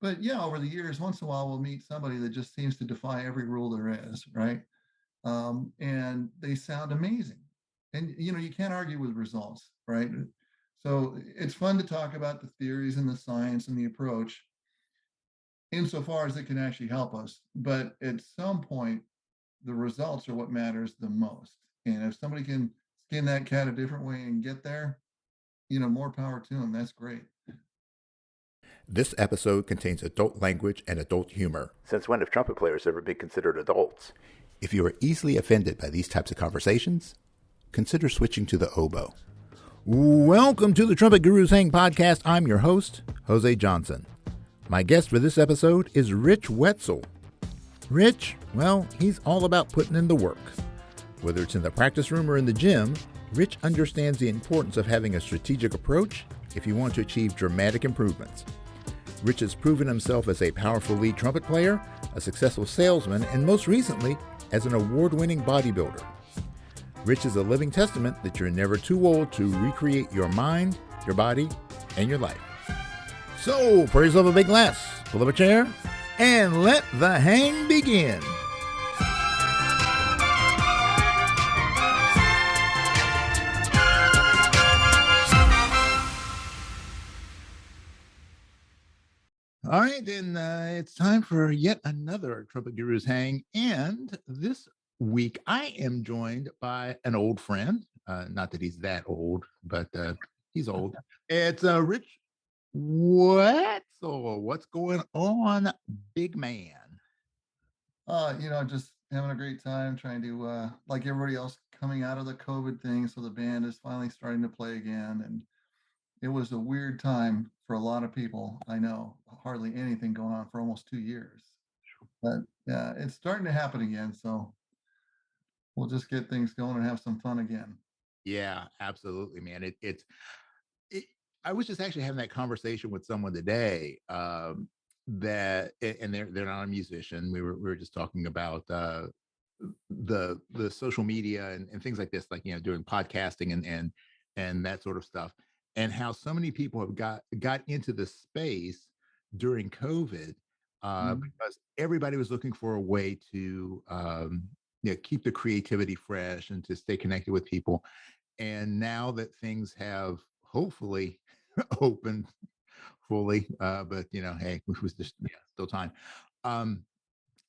But yeah, over the years, once in a while, we'll meet somebody that just seems to defy every rule there is, right? And they sound amazing. And you can't argue with results, right? So it's fun to talk about the theories and the science and the approach insofar as it can actually help us. But at some point, the results are what matters the most. And if somebody can skin that cat a different way and get there, more power to them. That's great. This episode contains adult language and adult humor. Since when have trumpet players ever been considered adults? If you are easily offended by these types of conversations, consider switching to the oboe. Welcome to the Trumpet Gurus Hang podcast. I'm your host, Jose Johnson. My guest for this episode is Rich Wetzel. Rich, well, he's all about putting in the work. Whether it's in the practice room or in the gym, Rich understands the importance of having a strategic approach if you want to achieve dramatic improvements. Rich has proven himself as a powerful lead trumpet player, a successful salesman, and most recently, as an award-winning bodybuilder. Rich is a living testament that you're never too old to recreate your mind, your body, and your life. So, pour yourself a big glass, pull up a chair, and let the hang begin. All right, and it's time for yet another Trumpet Gurus Hang. And this week, I am joined by an old friend. Not that he's that old, but he's old. It's Rich Wetzel. What's going on, big man? Just having a great time trying to, like everybody else, coming out of the COVID thing. So the band is finally starting to play again. And it was a weird time for a lot of people. I know hardly anything going on for almost 2 years, but yeah, it's starting to happen again. So we'll just get things going and have some fun again. Yeah, absolutely, man. It, I was just actually having that conversation with someone today. And they're not a musician. We were just talking about the social media and things like this, like doing podcasting and that sort of stuff, and how so many people have got into the space during COVID because everybody was looking for a way to keep the creativity fresh and to stay connected with people. And now that things have hopefully opened fully, but hey, it was just still time. Um,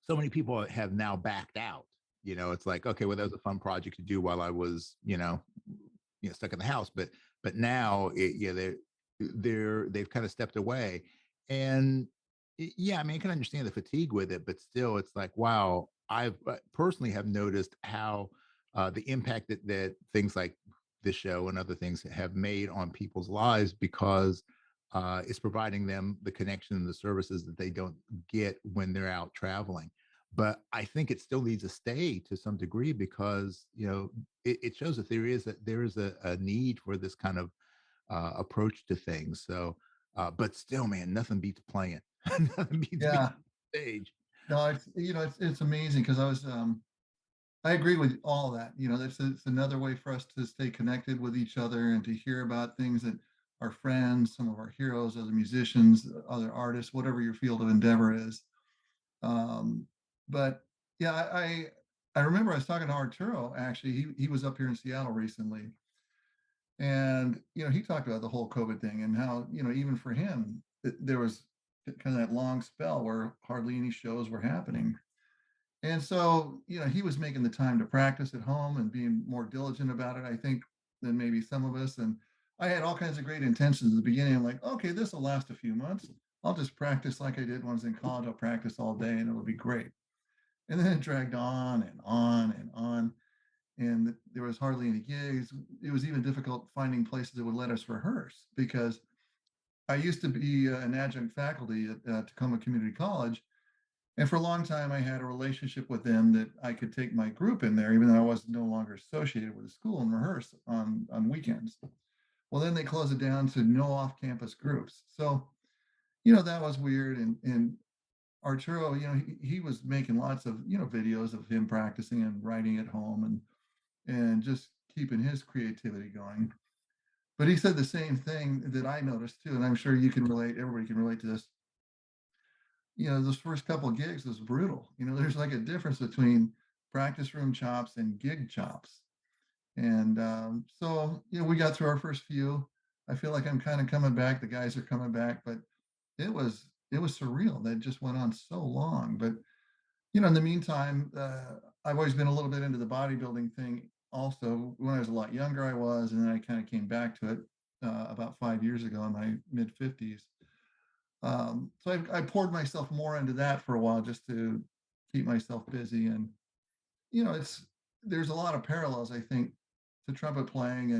so many people have now backed out. It's like, okay, well, that was a fun project to do while I was, stuck in the house, but now, they've kind of stepped away, and yeah, I mean, I can understand the fatigue with it, but still, it's like, wow, I've personally have noticed how the impact that things like this show and other things have made on people's lives because it's providing them the connection and the services that they don't get when they're out traveling. But I think it still needs to stay to some degree because it shows that there is a need for this kind of approach to things. So, but still, man, nothing beats playing. Nothing beats being Yeah, on stage. no, it's amazing because I agree with all that. It's another way for us to stay connected with each other and to hear about things that our friends, some of our heroes, other musicians, other artists, whatever your field of endeavor is. But yeah, I remember I was talking to Arturo. Actually, he was up here in Seattle recently, and he talked about the whole COVID thing and how even for him there was kind of that long spell where hardly any shows were happening. And so, he was making the time to practice at home and being more diligent about it, I think, than maybe some of us. And I had all kinds of great intentions at the beginning. I'm like, okay, this will last a few months. I'll just practice like I did when I was in college. I'll practice all day and it'll be great. And then it dragged on and on and on. And there was hardly any gigs. It was even difficult finding places that would let us rehearse because I used to be an adjunct faculty at Tacoma Community College. And for a long time, I had a relationship with them that I could take my group in there, even though I was no longer associated with the school and rehearse on weekends. Well, then they closed it down to no off-campus groups. So, that was weird. And Arturo, he was making lots of, videos of him practicing and writing at home and just keeping his creativity going. But he said the same thing that I noticed too, and I'm sure you can relate, everybody can relate to this. those first couple of gigs was brutal. There's like a difference between practice room chops and gig chops. And so, we got through our first few. I feel like I'm kind of coming back. The guys are coming back, but it was surreal. That just went on so long. But in the meantime, I've always been a little bit into the bodybuilding thing. Also, when I was a lot younger, I was, and then I kind of came back to it about 5 years ago in my mid 50s. So I poured myself more into that for a while just to keep myself busy. And it's there's a lot of parallels, I think, to trumpet playing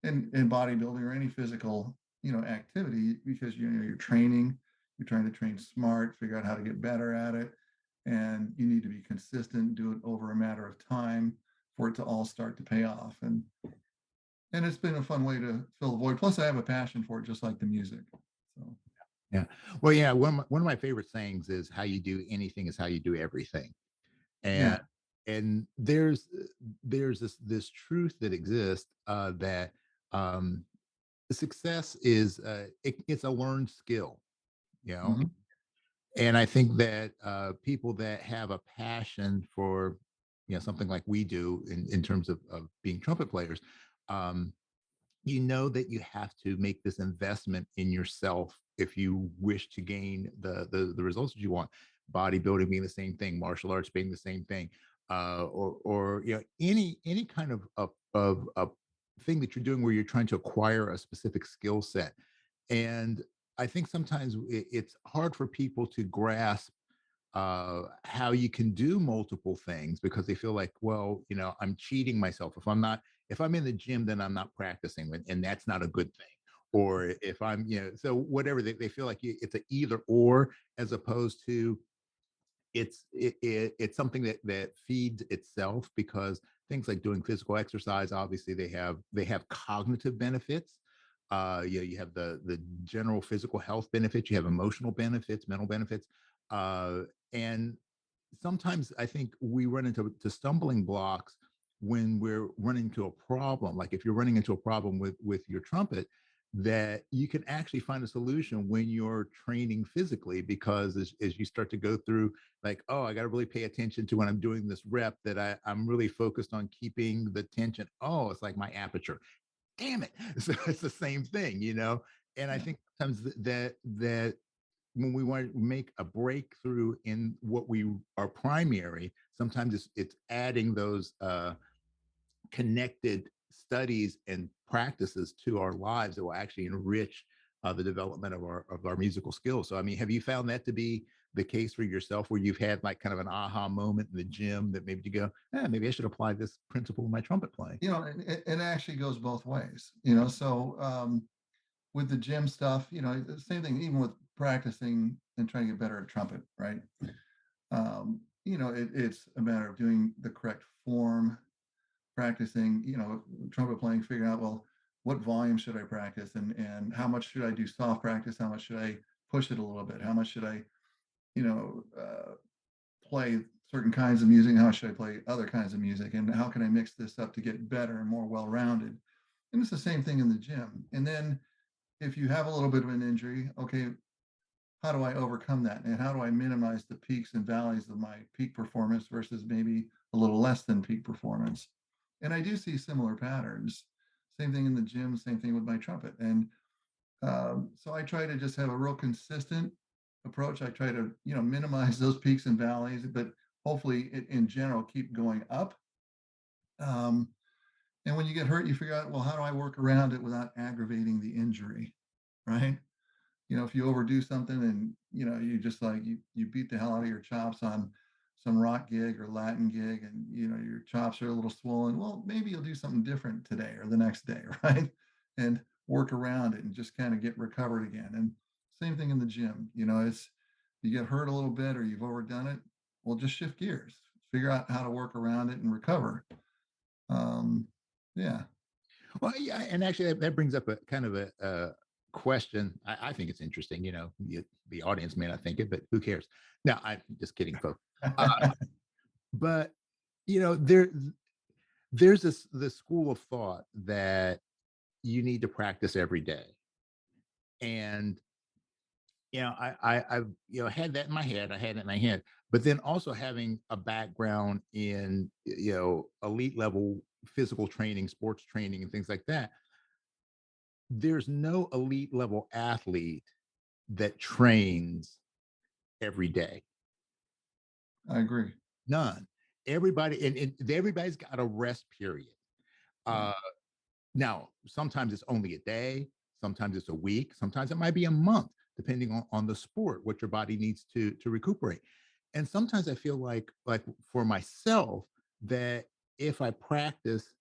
and bodybuilding or any physical activity, because you're training, you're trying to train smart, figure out how to get better at it, and you need to be consistent, do it over a matter of time for it to all start to pay off. And it's been a fun way to fill the void. Plus, I have a passion for it, just like the music. So Yeah. Well, yeah. One of my favorite sayings is, "How you do anything is how you do everything." yeah. And there's this truth that exists, that um, success is, it's a learned skill, you know. Hmm. And I think that people that have a passion for, something like we do in terms of being trumpet players, um, that you have to make this investment in yourself if you wish to gain the results that you want. Bodybuilding being the same thing, martial arts being the same thing, or any kind of thing that you're doing where you're trying to acquire a specific skill set. And I think sometimes it's hard for people to grasp how you can do multiple things, because they feel like, well, I'm cheating myself if I'm in the gym, then I'm not practicing, and that's not a good thing. Or if I'm, so whatever, they feel like it's a either or, as opposed to it's something that feeds itself, because things like doing physical exercise, obviously they have cognitive benefits. You have the general physical health benefits, you have emotional benefits, mental benefits, and sometimes I think we run into stumbling blocks when we're running into a problem. Like if you're running into a problem with your trumpet, that you can actually find a solution when you're training physically, because as you start to go through, like, oh, I got to really pay attention to when I'm doing this rep, that I'm really focused on keeping the tension. Oh, it's like my aperture. Damn it. So it's the same thing. And I Yeah. think sometimes that when we want to make a breakthrough in what we are primary, sometimes it's adding those connected studies and practices to our lives that will actually enrich the development of our musical skills. So, I mean, have you found that to be the case for yourself, where you've had like kind of an aha moment in the gym that maybe you go, maybe I should apply this principle in my trumpet playing? It actually goes both ways. So with the gym stuff, the same thing, even with practicing and trying to get better at trumpet, right? It's a matter of doing the correct form, practicing, trumpet playing, figuring out, well, what volume should I practice, and how much should I do soft practice? How much should I push it a little bit? How much should I, you know, uh, play certain kinds of music? How should I play other kinds of music? And how can I mix this up to get better and more well-rounded? And it's the same thing in the gym. And then if you have a little bit of an injury, okay, how do I overcome that? And how do I minimize the peaks and valleys of my peak performance versus maybe a little less than peak performance? And I do see similar patterns. Same thing in the gym, same thing with my trumpet. And so I try to just have a real consistent approach. I try to, minimize those peaks and valleys, but hopefully in general, keep going up. Um, and when you get hurt, you figure out, well, how do I work around it without aggravating the injury? Right. If you overdo something and you just like you beat the hell out of your chops on some rock gig or Latin gig, and your chops are a little swollen, well, maybe you'll do something different today or the next day, right? And work around it and just kind of get recovered again. And same thing in the gym. It's you get hurt a little bit or you've overdone it, well, just shift gears, figure out how to work around it and recover. um yeah. Well, yeah, and actually that brings up a kind of a question. I think it's interesting. The audience may not think it, but who cares? No, I'm just kidding, folks. Uh, but there's this school of thought that you need to practice every day, and I've had that in my head. I had it in my head, but then also having a background in elite level physical training, sports training, and things like that. There's no elite level athlete that trains every day. I agree. None. Everybody, and everybody's got a rest period. Yeah. Uh, Now, sometimes it's only a day, sometimes it's a week, sometimes it might be a month, depending on the sport, what your body needs to recuperate. And sometimes I feel like for myself, that if I practice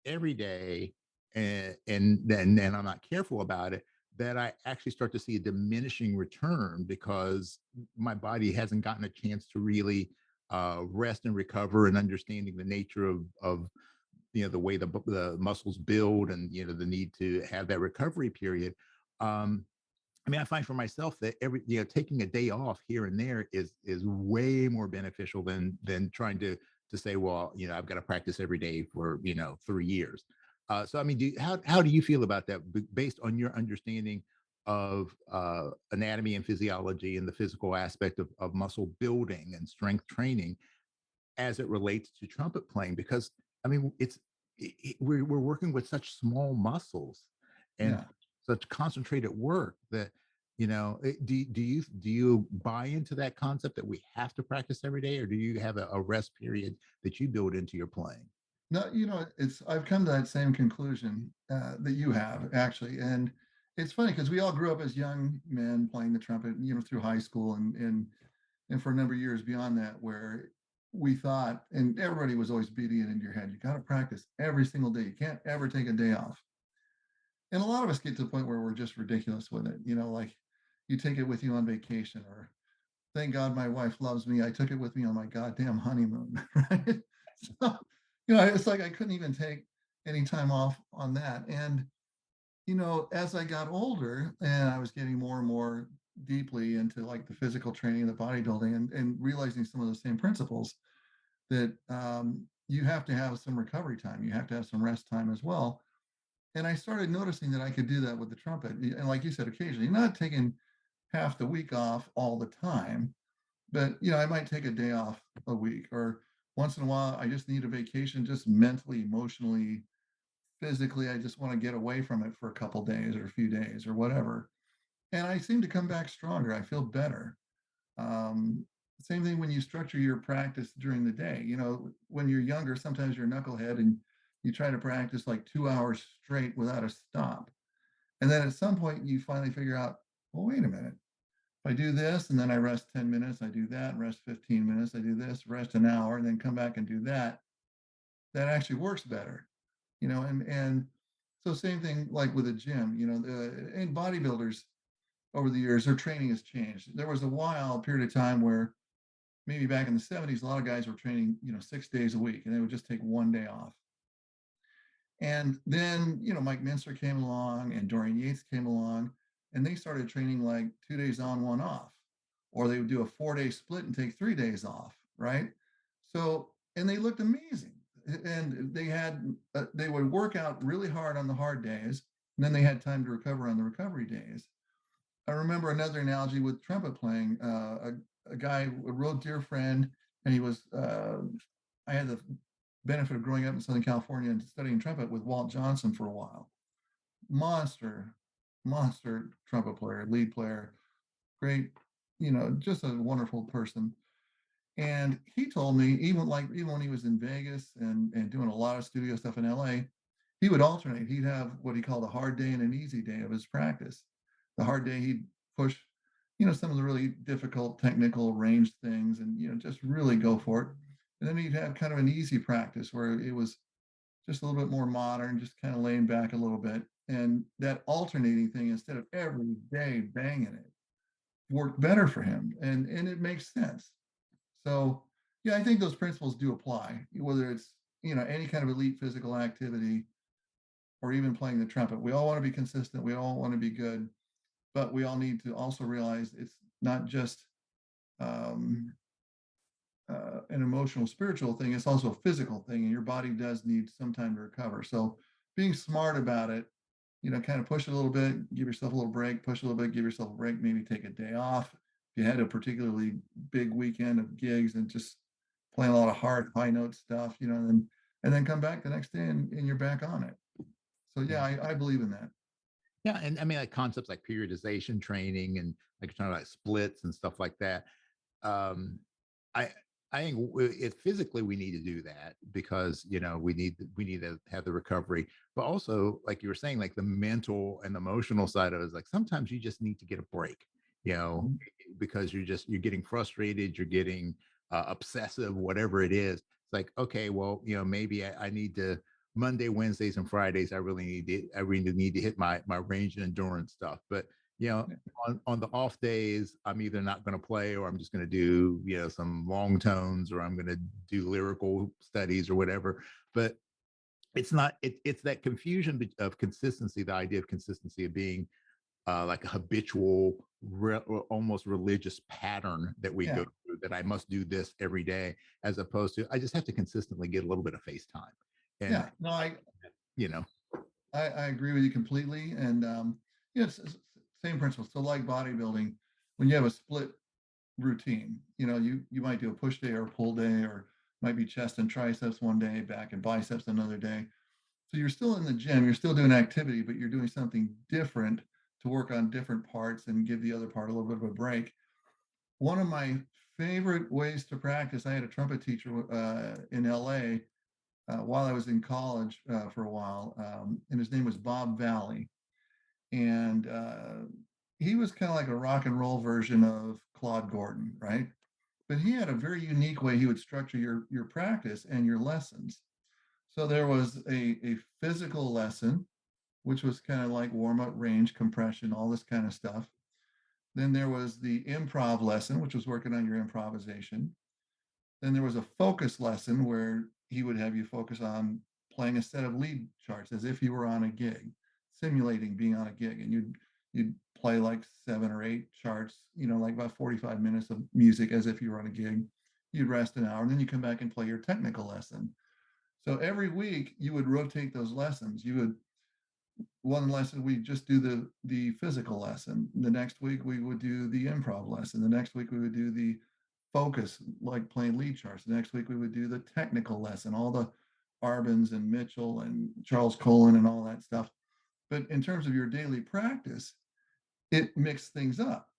every day and then I'm not careful about it, that I actually start to see a diminishing return because my body hasn't gotten a chance to really rest and recover, and understanding the nature of the way the muscles build, and the need to have that recovery period. um I mean, I find for myself that taking a day off here and there is way more beneficial than trying to say, well, I've got to practice every day for 3 years. So I mean, how do you feel about that, based on your understanding of anatomy and physiology and the physical aspect of muscle building and strength training as it relates to trumpet playing? Because I mean, we're working with such small muscles and Yeah. such concentrated work that do you buy into that concept that we have to practice every day, or do you have a rest period that you build into your playing? No, it's I've come to that same conclusion that you have actually, and it's funny because we all grew up as young men playing the trumpet, through high school and for a number of years beyond that, where we thought, and everybody was always beating it into your head, you got to practice every single day. You can't ever take a day off. And a lot of us get to the point where we're just ridiculous with it. Like you take it with you on vacation, or thank God my wife loves me. I took it with me on my goddamn honeymoon, right? So, it's like I couldn't even take any time off on that. And, as I got older and I was getting more and more deeply into like the physical training, the bodybuilding, and realizing some of those same principles that you have to have some recovery time, you have to have some rest time as well. And I started noticing that I could do that with the trumpet. And like you said, occasionally, not taking half the week off all the time, but I might take a day off a week, or once in a while I just need a vacation, just mentally, emotionally, physically. I just want to get away from it for a couple days or a few days or whatever. And I seem to come back stronger. I feel better. Um, Same thing when you structure your practice during the day. When you're younger, sometimes you're a knucklehead and you try to practice like 2 hours straight without a stop. And then at some point you finally figure out, well, wait a minute. If I do this and then I rest 10 minutes, I do that, and rest 15 minutes, I do this, rest an hour, and then come back and do that, that actually works better. And so same thing like with a gym, and bodybuilders over the years, their training has changed. There was a period of time where maybe back in the 70s, a lot of guys were training, 6 days a week, and they would just take one day off. And then, Mike Mincer came along and Dorian Yates came along, and they started training like 2 days on, one off, or they would do a 4-day split and take 3 days off, right? So, and they looked amazing. And they would work out really hard on the hard days, and then they had time to recover on the recovery days. I remember another analogy with trumpet playing. A guy, a real dear friend, and he was, I had the benefit of growing up in Southern California and studying trumpet with Walt Johnson for a while. Monster, monster trumpet player, lead player, great, just a wonderful person. And he told me, even when he was in Vegas and doing a lot of studio stuff in LA, he would alternate. He'd have what he called a hard day and an easy day of his practice. The hard day he'd push, some of the really difficult technical range things, and just really go for it. And then he'd have kind of an easy practice where it was just a little bit more modern, just kind of laying back a little bit. And that alternating thing, instead of every day banging it, worked better for him. And it makes sense. So yeah, I think those principles do apply, whether it's, any kind of elite physical activity or even playing the trumpet. We all want to be consistent. We all want to be good, but we all need to also realize it's not just um, an emotional, spiritual thing. It's also a physical thing, and your body does need some time to recover. So being smart about it, kind of push it a little bit, give yourself a little break, push a little bit, give yourself a break, maybe take a day off. If you had a particularly big weekend of gigs and just playing a lot of hard high note stuff, and then come back the next day and you're back on it. So yeah, Yeah. I believe in that. Yeah. And I mean, like concepts like periodization training and like you're talking about splits and stuff like that. um i I think it physically we need to do that because we need to have the recovery, but also like you were saying, like the mental and emotional side of it is like sometimes you just need to get a break, you know Mhm. because you're getting frustrated, you're getting obsessive, whatever it is. It's like, okay, well, maybe I need to Monday, Wednesdays, and Fridays, I really need to hit my range and endurance stuff. But you know, Yeah. on the off days, I'm either not going to play or I'm just going to do, some long tones, or I'm going to do lyrical studies or whatever. But it's not, it's that confusion of consistency, the idea of consistency of being like a habitual, or almost religious pattern that we go Yeah. through, that I must do this every day, as opposed to I just have to consistently get a little bit of face time. And, Yeah. No, you know, I agree with you completely. And it's same principle. So like bodybuilding, when you have a split routine, you might do a push day or a pull day, or might be chest and triceps one day, back and biceps another day. So you're still in the gym, you're still doing activity, but you're doing something different to work on different parts and give the other part a little bit of a break. One of my favorite ways to practice, I had a trumpet teacher in LA while I was in college for a while, and his name was Bob Valley. And he was kind of like a rock and roll version of Claude Gordon, right? But he had a very unique way he would structure your practice and your lessons. So there was a physical lesson, which was kind of like warm up, range, compression, all this kind of stuff. Then there was the improv lesson, which was working on your improvisation. Then there was a focus lesson where he would have you focus on playing a set of lead charts as if you were on a gig, simulating being on a gig, and you'd play like 7 or 8 charts, like about 45 minutes of music as if you were on a gig. You'd rest an hour, and then you come back and play your technical lesson. So every week you would rotate those lessons. You would One lesson we just do the physical lesson. The next week we would do the improv lesson. The next week we would do the focus, like playing lead charts. The next week we would do the technical lesson, all the Arbins and Mitchell and Charles Colin and all that stuff. But in terms of your daily practice, it mixed things up.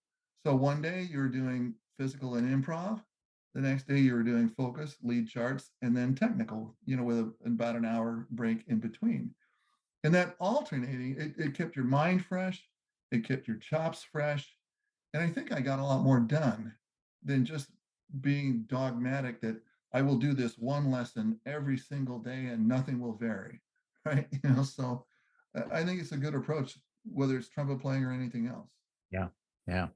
So one day you were doing physical and improv. The next day you were doing focus, lead charts, and then technical, with about an hour break in between. And that alternating, it kept your mind fresh, it kept your chops fresh. And I think I got a lot more done than just being dogmatic that I will do this one lesson every single day and nothing will vary. Right. So I think it's a good approach, whether it's trumpet playing or anything else. yeah, yeah.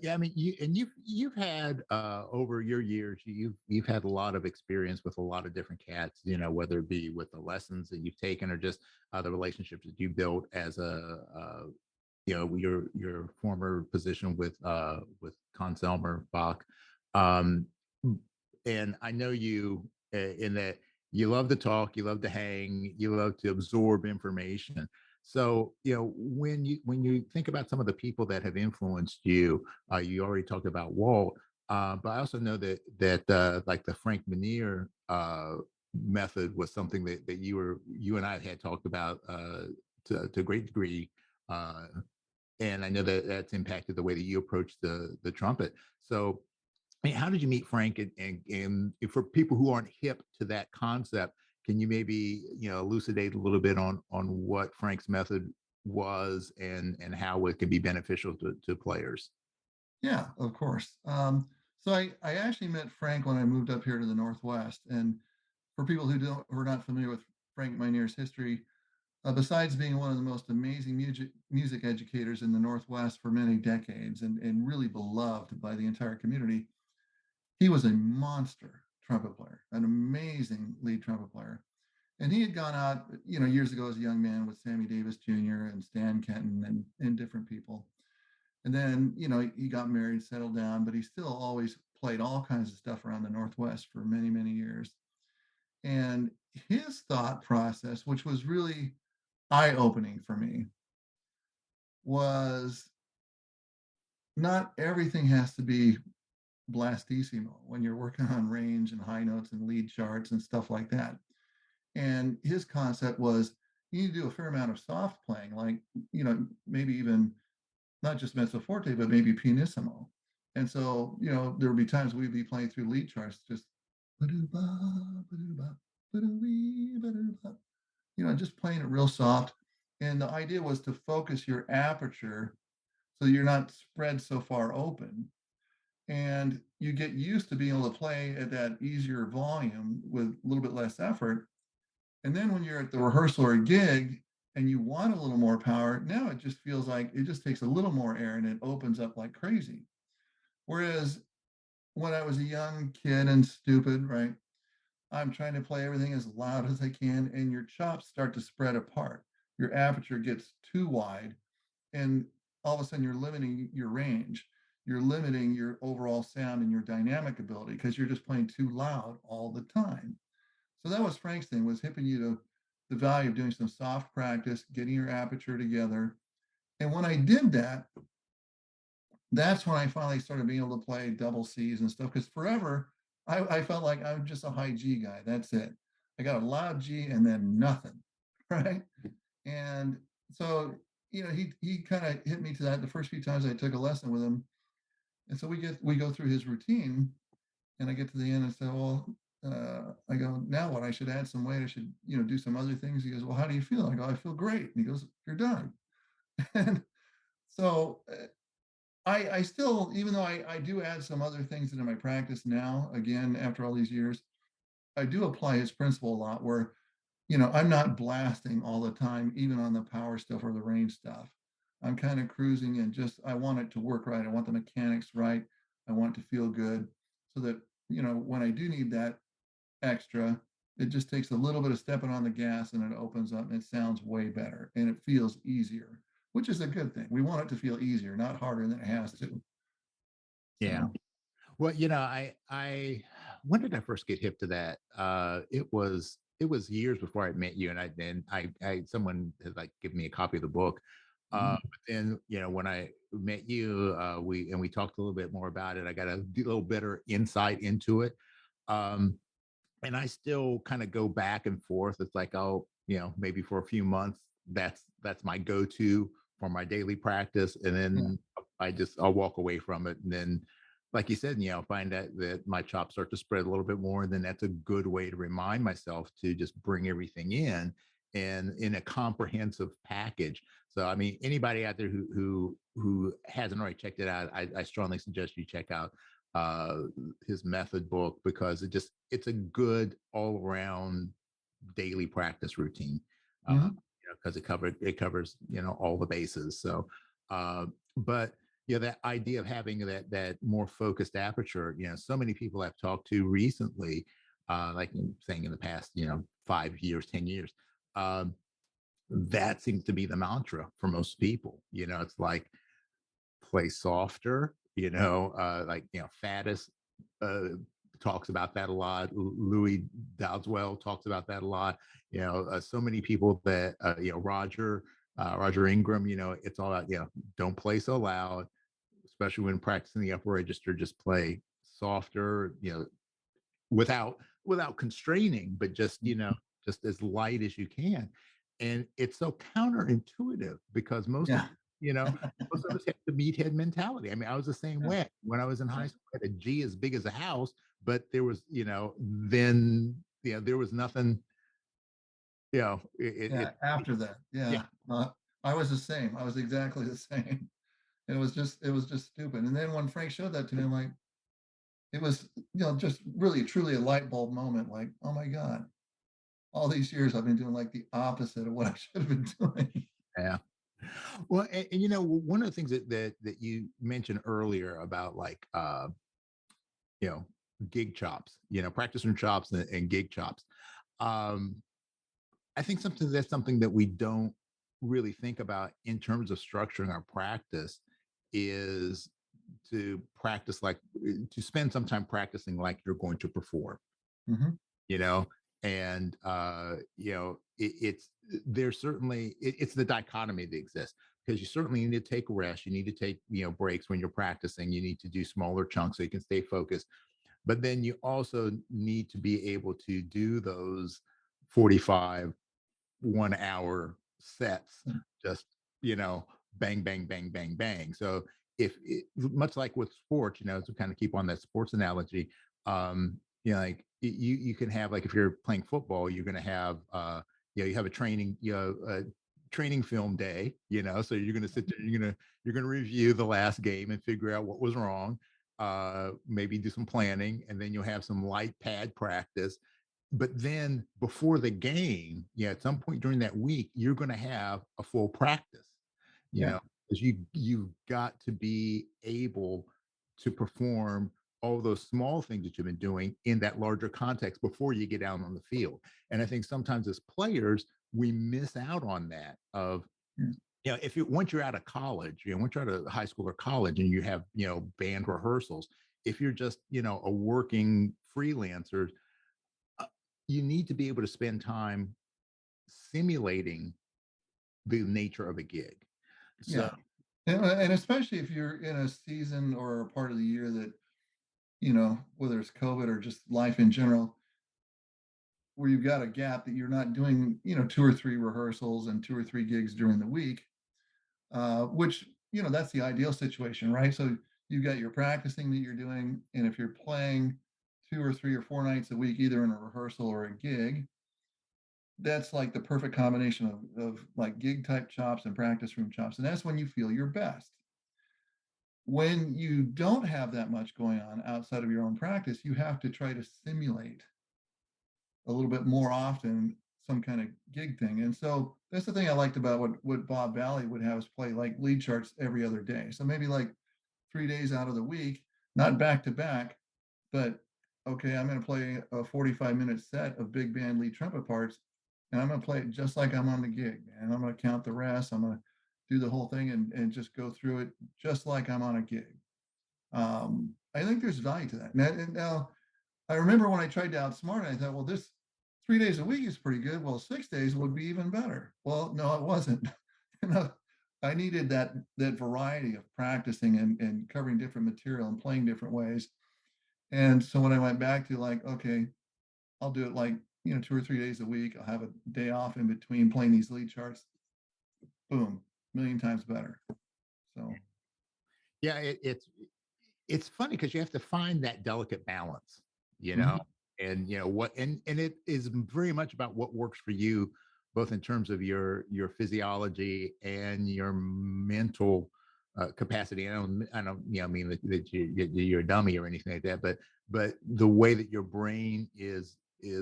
Yeah, I mean, you've had over your years, you've had a lot of experience with a lot of different cats. Whether it be with the lessons that you've taken or just the relationships that you built as your former position with Conselmer Bach. Um, and I know you in that you love to talk, you love to hang, you love to absorb information. So, when you think about some of the people that have influenced you, you already talked about Walt, but I also know that like the Frank Minear method was something that you and I had talked about to a great degree, and I know that that's impacted the way that you approach the trumpet. So, I mean, how did you meet Frank? And for people who aren't hip to that concept, can you maybe elucidate a little bit on what Frank's method was and how it can be beneficial to players? Yeah, of course. So I actually met Frank when I moved up here to the Northwest. And for people who are not familiar with Frank Minear's history, besides being one of the most amazing music educators in the Northwest for many decades and really beloved by the entire community, he was a monster trumpet player, an amazing lead trumpet player. And he had gone out, years ago as a young man with Sammy Davis Jr. and Stan Kenton and different people. And then, he got married, settled down, but he still always played all kinds of stuff around the Northwest for many, many years. And his thought process, which was really eye-opening for me was not everything has to be blastissimo when you're working on range and high notes and lead charts and stuff like that. And his concept was you need to do a fair amount of soft playing, like, maybe even not just mezzo forte, but maybe pianissimo. And so, there would be times we'd be playing through lead charts, just ba-doo-ba, ba-doo-ba, ba-doo-wee, ba-doo-ba, just playing it real soft. And the idea was to focus your aperture so you're not spread so far open. And you get used to being able to play at that easier volume with a little bit less effort. And then when you're at the rehearsal or a gig and you want a little more power, now it just feels like it just takes a little more air and it opens up like crazy. Whereas when I was a young kid and stupid, right, I'm trying to play everything as loud as I can, and your chops start to spread apart. Your aperture gets too wide, and all of a sudden you're limiting your range. You're limiting your overall sound and your dynamic ability because you're just playing too loud all the time. So that was Frank's thing, was hipping you to the value of doing some soft practice, getting your aperture together. And when I did that, that's when I finally started being able to play double C's and stuff. Because forever, I felt like I'm just a high G guy. That's it. I got a loud G and then nothing, right? And so, he kind of hit me to that the first few times I took a lesson with him. And so we go through his routine, and I get to the end and say, well, I go, now what? I should add some weight. I should, do some other things. He goes, well, how do you feel? I go, I feel great. And he goes, you're done. And so I still, even though I do add some other things into my practice now, again, after all these years, I do apply his principle a lot where, I'm not blasting all the time, even on the power stuff or the range stuff. I'm kind of cruising and just, I want it to work right. I want the mechanics right. I want it to feel good so that, when I do need that extra, it just takes a little bit of stepping on the gas and it opens up and it sounds way better and it feels easier, which is a good thing. We want it to feel easier, not harder than it has to. Yeah. So, Well, I when did I first get hip to that? It was years before I met you, and I someone had like given me a copy of the book. mhm, But then when I met you, we talked a little bit more about it. I got a little better insight into it. Um, and I still kind of go back and forth. It's like, oh, maybe for a few months, that's my go-to for my daily practice, and yeah. then I'll walk away from it, and then, like you said, find that my chops start to spread a little bit more. And then that's a good way to remind myself to just bring everything in a comprehensive package. So, I mean, anybody out there who hasn't already checked it out, I strongly suggest you check out uh, his method book, because it's a good all around daily practice routine. Uh, Mhm. because it covers all the bases. So, uh, but that idea of having that more focused aperture. So many people I've talked to recently, like saying in the past 5 years, 10 years. Um, that seems to be the mantra for most people. It's like play softer, like, Faddis uh, talks about that a lot. Louis Dowdeswell talks about that a lot. So many people that, Roger Ingram, it's all about, don't play so loud, especially when practicing the upper register, just play softer, without constraining, but just as light as you can. And it's so counterintuitive because Yeah. most of us have the meathead mentality. I mean, I was the same Yeah. way when I was in Yeah. high school. I had a G as big as a house, but there was, then there was nothing. Yeah. After that. Yeah, Yeah. I was the same. I was exactly the same. It was just stupid. And then when Frank showed that to me, I'm like, it was, just really truly a light bulb moment. Like, oh my God, all these years I've been doing like the opposite of what I should have been doing. yeah. Well, and one of the things that you mentioned earlier about, like, you know, gig chops, practicing chops and gig chops. Um, I think something that we don't really think about in terms of structuring our practice is to practice like to spend some time practicing like you're going to perform, Mhm. you know, and it's there's certainly it's the dichotomy that exists, because you certainly need to take rest, you need to take breaks when you're practicing, you need to do smaller chunks so you can stay focused, but then you also need to be able to do those 45 1 hour sets, just you know bang bang bang bang bang. So if much like with sports, to kind of keep on that sports analogy, like you can have, like if you're playing football, you're going to have you have a training a training film day, so you're going to sit there, you're going to review the last game and figure out what was wrong, maybe do some planning, and then you'll have some light pad practice. But then before the game, at some point during that week, you're going to have a full practice, Yeah. because you've got to be able to perform all those small things that you've been doing in that larger context before you get out on the field. And I think sometimes as players, we miss out on that of, Yeah. if you once you're out of college, once you're out of high school or college and you have, band rehearsals, if you're just, a working freelancer, uh, you need to be able to spend time simulating the nature of a gig. So Yeah. And especially if you're in a season or a part of the year that, whether it's COVID or just life in general, where you've got a gap that you're not doing, 2 or 3 rehearsals and 2 or 3 gigs during the week, which, that's the ideal situation, right? So you've got your practicing that you're doing. And if you're playing 2 or 3 or 4 nights a week, either in a rehearsal or a gig, that's like the perfect combination of like gig type chops and practice room chops. And that's when you feel your best. When you don't have that much going on outside of your own practice, you have to try to simulate a little bit more often some kind of gig thing. And so that's the thing I liked about what Bob Valley would have us play, like lead charts every other day. So maybe like 3 days out of the week, not back to back, but okay, I'm going to play a 45-minute set of big band lead trumpet parts, and I'm going to play it just like I'm on the gig. And I'm going to count the rest. I'm going to do the whole thing and just go through it just like I'm on a gig. I think there's value to that. Now, I remember when I tried to outsmart it, I thought, well, this 3 days a week is pretty good. Well, 6 days would be even better. Well, no, it wasn't. you know, I needed that variety of practicing and covering different material and playing different ways. And so when I went back to like, okay, I'll do it like, 2 or 3 days a week. I'll have a day off in between playing these lead charts. Boom, million times better. So yeah, it's funny because you have to find that delicate balance, you know, mhm, and what, and it is very much about what works for you, both in terms of your physiology and your mental capacity. I don't mean that you're a dummy or anything like that, but the way that your brain is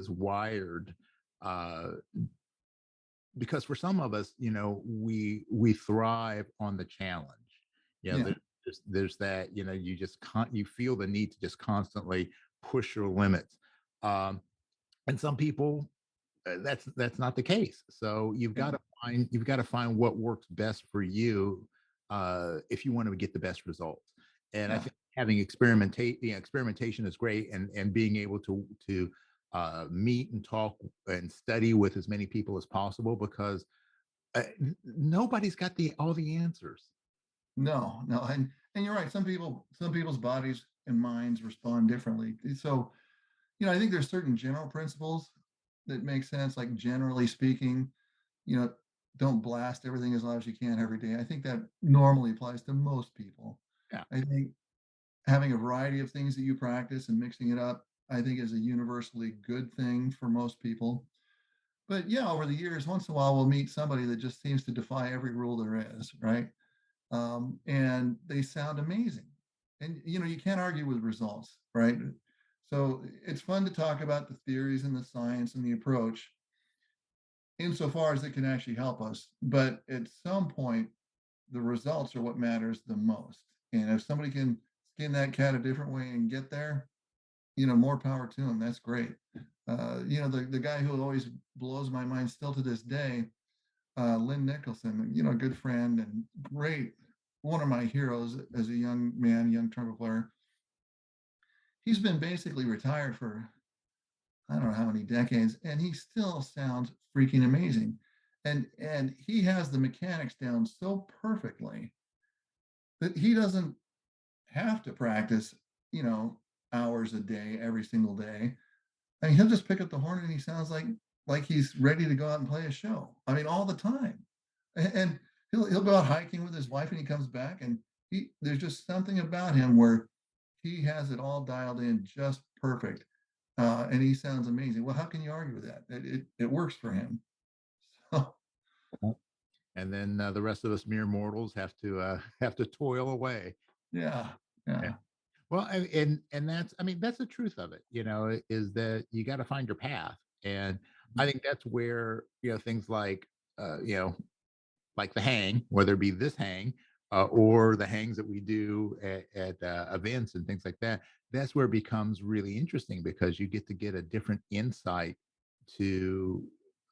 wired, uh, because for some of us, we thrive on the challenge. yeah, There's that, you just can't, you feel the need to just constantly push your limits. Um, and some people, that's not the case. So yeah, you've got to find what works best for you, if you want to get the best results. And I yeah. think having experimentation is great, and being able to meet and talk and study with as many people as possible, because nobody's got the all the answers. No, no, and you're right. Some people's bodies and minds respond differently. So, I think there's certain general principles that make sense. Like generally speaking, you know, don't blast everything as loud as you can every day. I think that normally applies to most people. Yeah. I think having a variety of things that you practice and mixing it up, I think is a universally good thing for most people. But yeah, over the years, once in a while, we'll meet somebody that just seems to defy every rule there is, right? And they sound amazing. And you can't argue with results, right? So it's fun to talk about the theories and the science and the approach insofar as it can actually help us. But at some point, the results are what matters the most. And if somebody can skin that cat a different way and get there, more power to them. That's great. The guy who always blows my mind still to this day, Lynn Nicholson, a good friend and great, one of my heroes as a young man, young trumpet player. He's been basically retired for I don't know how many decades, and he still sounds freaking amazing. and he has the mechanics down so perfectly that he doesn't have to practice, you know, hours a day every single day. I mean, he'll just pick up the horn and he sounds like he's ready to go out and play a show. I mean, all the time. And he'll go out hiking with his wife and he comes back and he there's just something about him where he has it all dialed in just perfect. And he sounds amazing. Well, how can you argue with that? It works for him. So And then the rest of us mere mortals have to have to toil away. yeah, Yeah. yeah. Well, and that's, I mean, that's the truth of it, you know, is that you got to find your path. And I think that's where, you know, things like you know, like the hang, whether it be this hang or the hangs that we do at events and things like that, that's where it becomes really interesting because you get a different insight to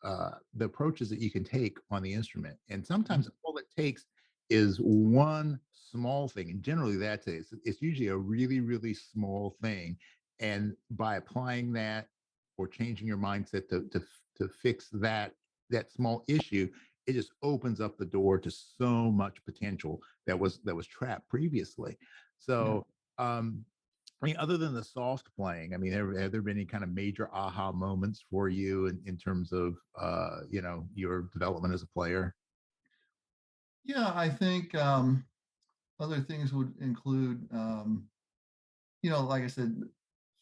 the approaches that you can take on the instrument. And sometimes all it takes is one small thing. And generally that's it. It's usually a really, really small thing. And by applying that or changing your mindset to fix that small issue, it just opens up the door to so much potential that was trapped previously. Yeah. So I mean, other than the soft playing, I mean, have there been any kind of major aha moments for you in terms of you know, your development as a player? Yeah, I think other things would include you know, like I said,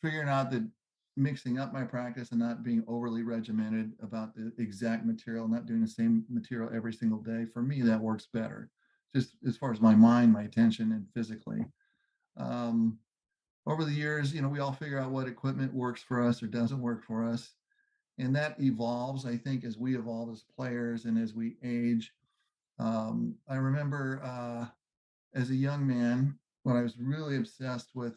figuring out that mixing up my practice and not being overly regimented about the exact material, not doing the same material every single day. For me, that works better, just as far as my mind, my attention, and physically. Um, Over the years, you know, we all figure out what equipment works for us or doesn't work for us. And that evolves, I think, as we evolve as players and as we age. I remember as a young man when I was really obsessed with,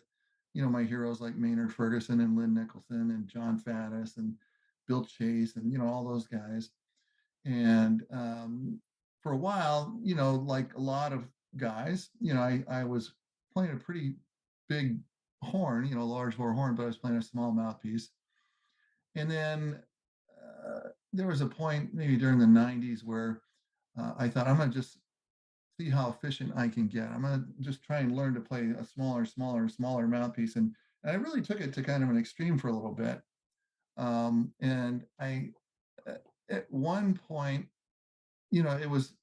you know, my heroes like Maynard Ferguson and Lynn Nicholson and John Faddis and Bill Chase and, you know, all those guys. And for a while, you know, like a lot of guys, you know, I was playing a pretty big horn, you know, large bore horn, but I was playing a small mouthpiece. And then there was a point maybe during the 90s where I thought I'm going to just see how efficient I can get. I'm going to just try and learn to play a smaller mouthpiece. And I really took it to kind of an extreme for a little bit. And I, uh, at one point, you know, it was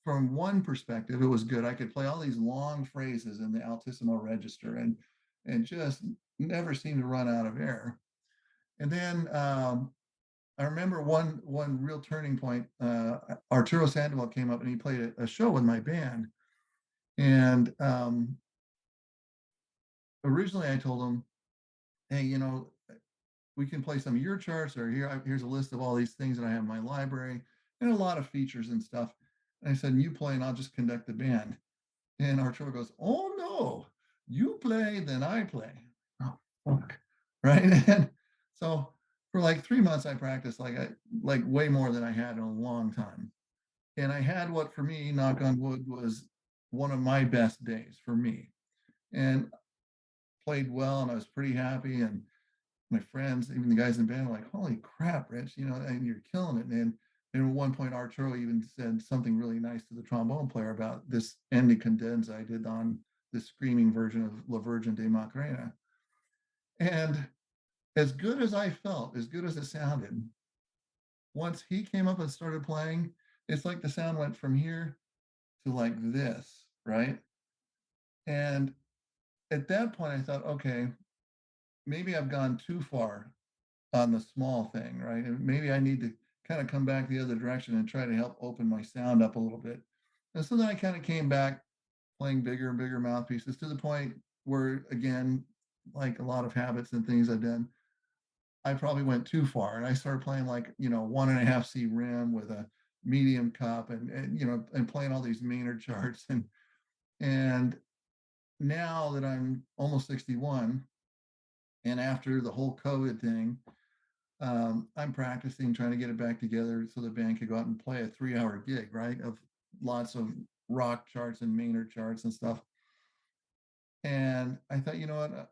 from one perspective, it was good. I could play all these long phrases in the altissimo register and just never seem to run out of air. And then I remember one real turning point. Arturo Sandoval came up and he played a show with my band. And originally I told him, hey, you know, we can play some of your charts, or here's a list of all these things that I have in my library and a lot of features and stuff. And I said, you play and I'll just conduct the band. And Arturo goes, oh no, you play, then I play. Oh, fuck. Right. And so for like 3 months, I practiced like way more than I had in a long time. And I had what for me, knock on wood, was one of my best days for me. And played well and I was pretty happy. And my friends, even the guys in the band, were like, "Holy crap, Rich! You know, and you're killing it, man." And at one point, Arturo even said something really nice to the trombone player about this ending cadenza I did on the screaming version of La Virgen de Macarena. And as good as I felt, as good as it sounded, once he came up and started playing, it's like the sound went from here to like this, right? And at that point, I thought, okay, maybe I've gone too far on the small thing, right? And maybe I need to kind of come back the other direction and try to help open my sound up a little bit. And so then I kind of came back playing bigger and bigger mouthpieces to the point where, again, like a lot of habits and things I've done, I probably went too far. And I started playing like, you know, 1.5 C rim with a medium cup and you know, and playing all these Maynard charts. And now that I'm almost 61 and after the whole COVID thing, I'm practicing, trying to get it back together so the band could go out and play a 3-hour gig, right? Of lots of rock charts and Maynard charts and stuff. And I thought, you know what?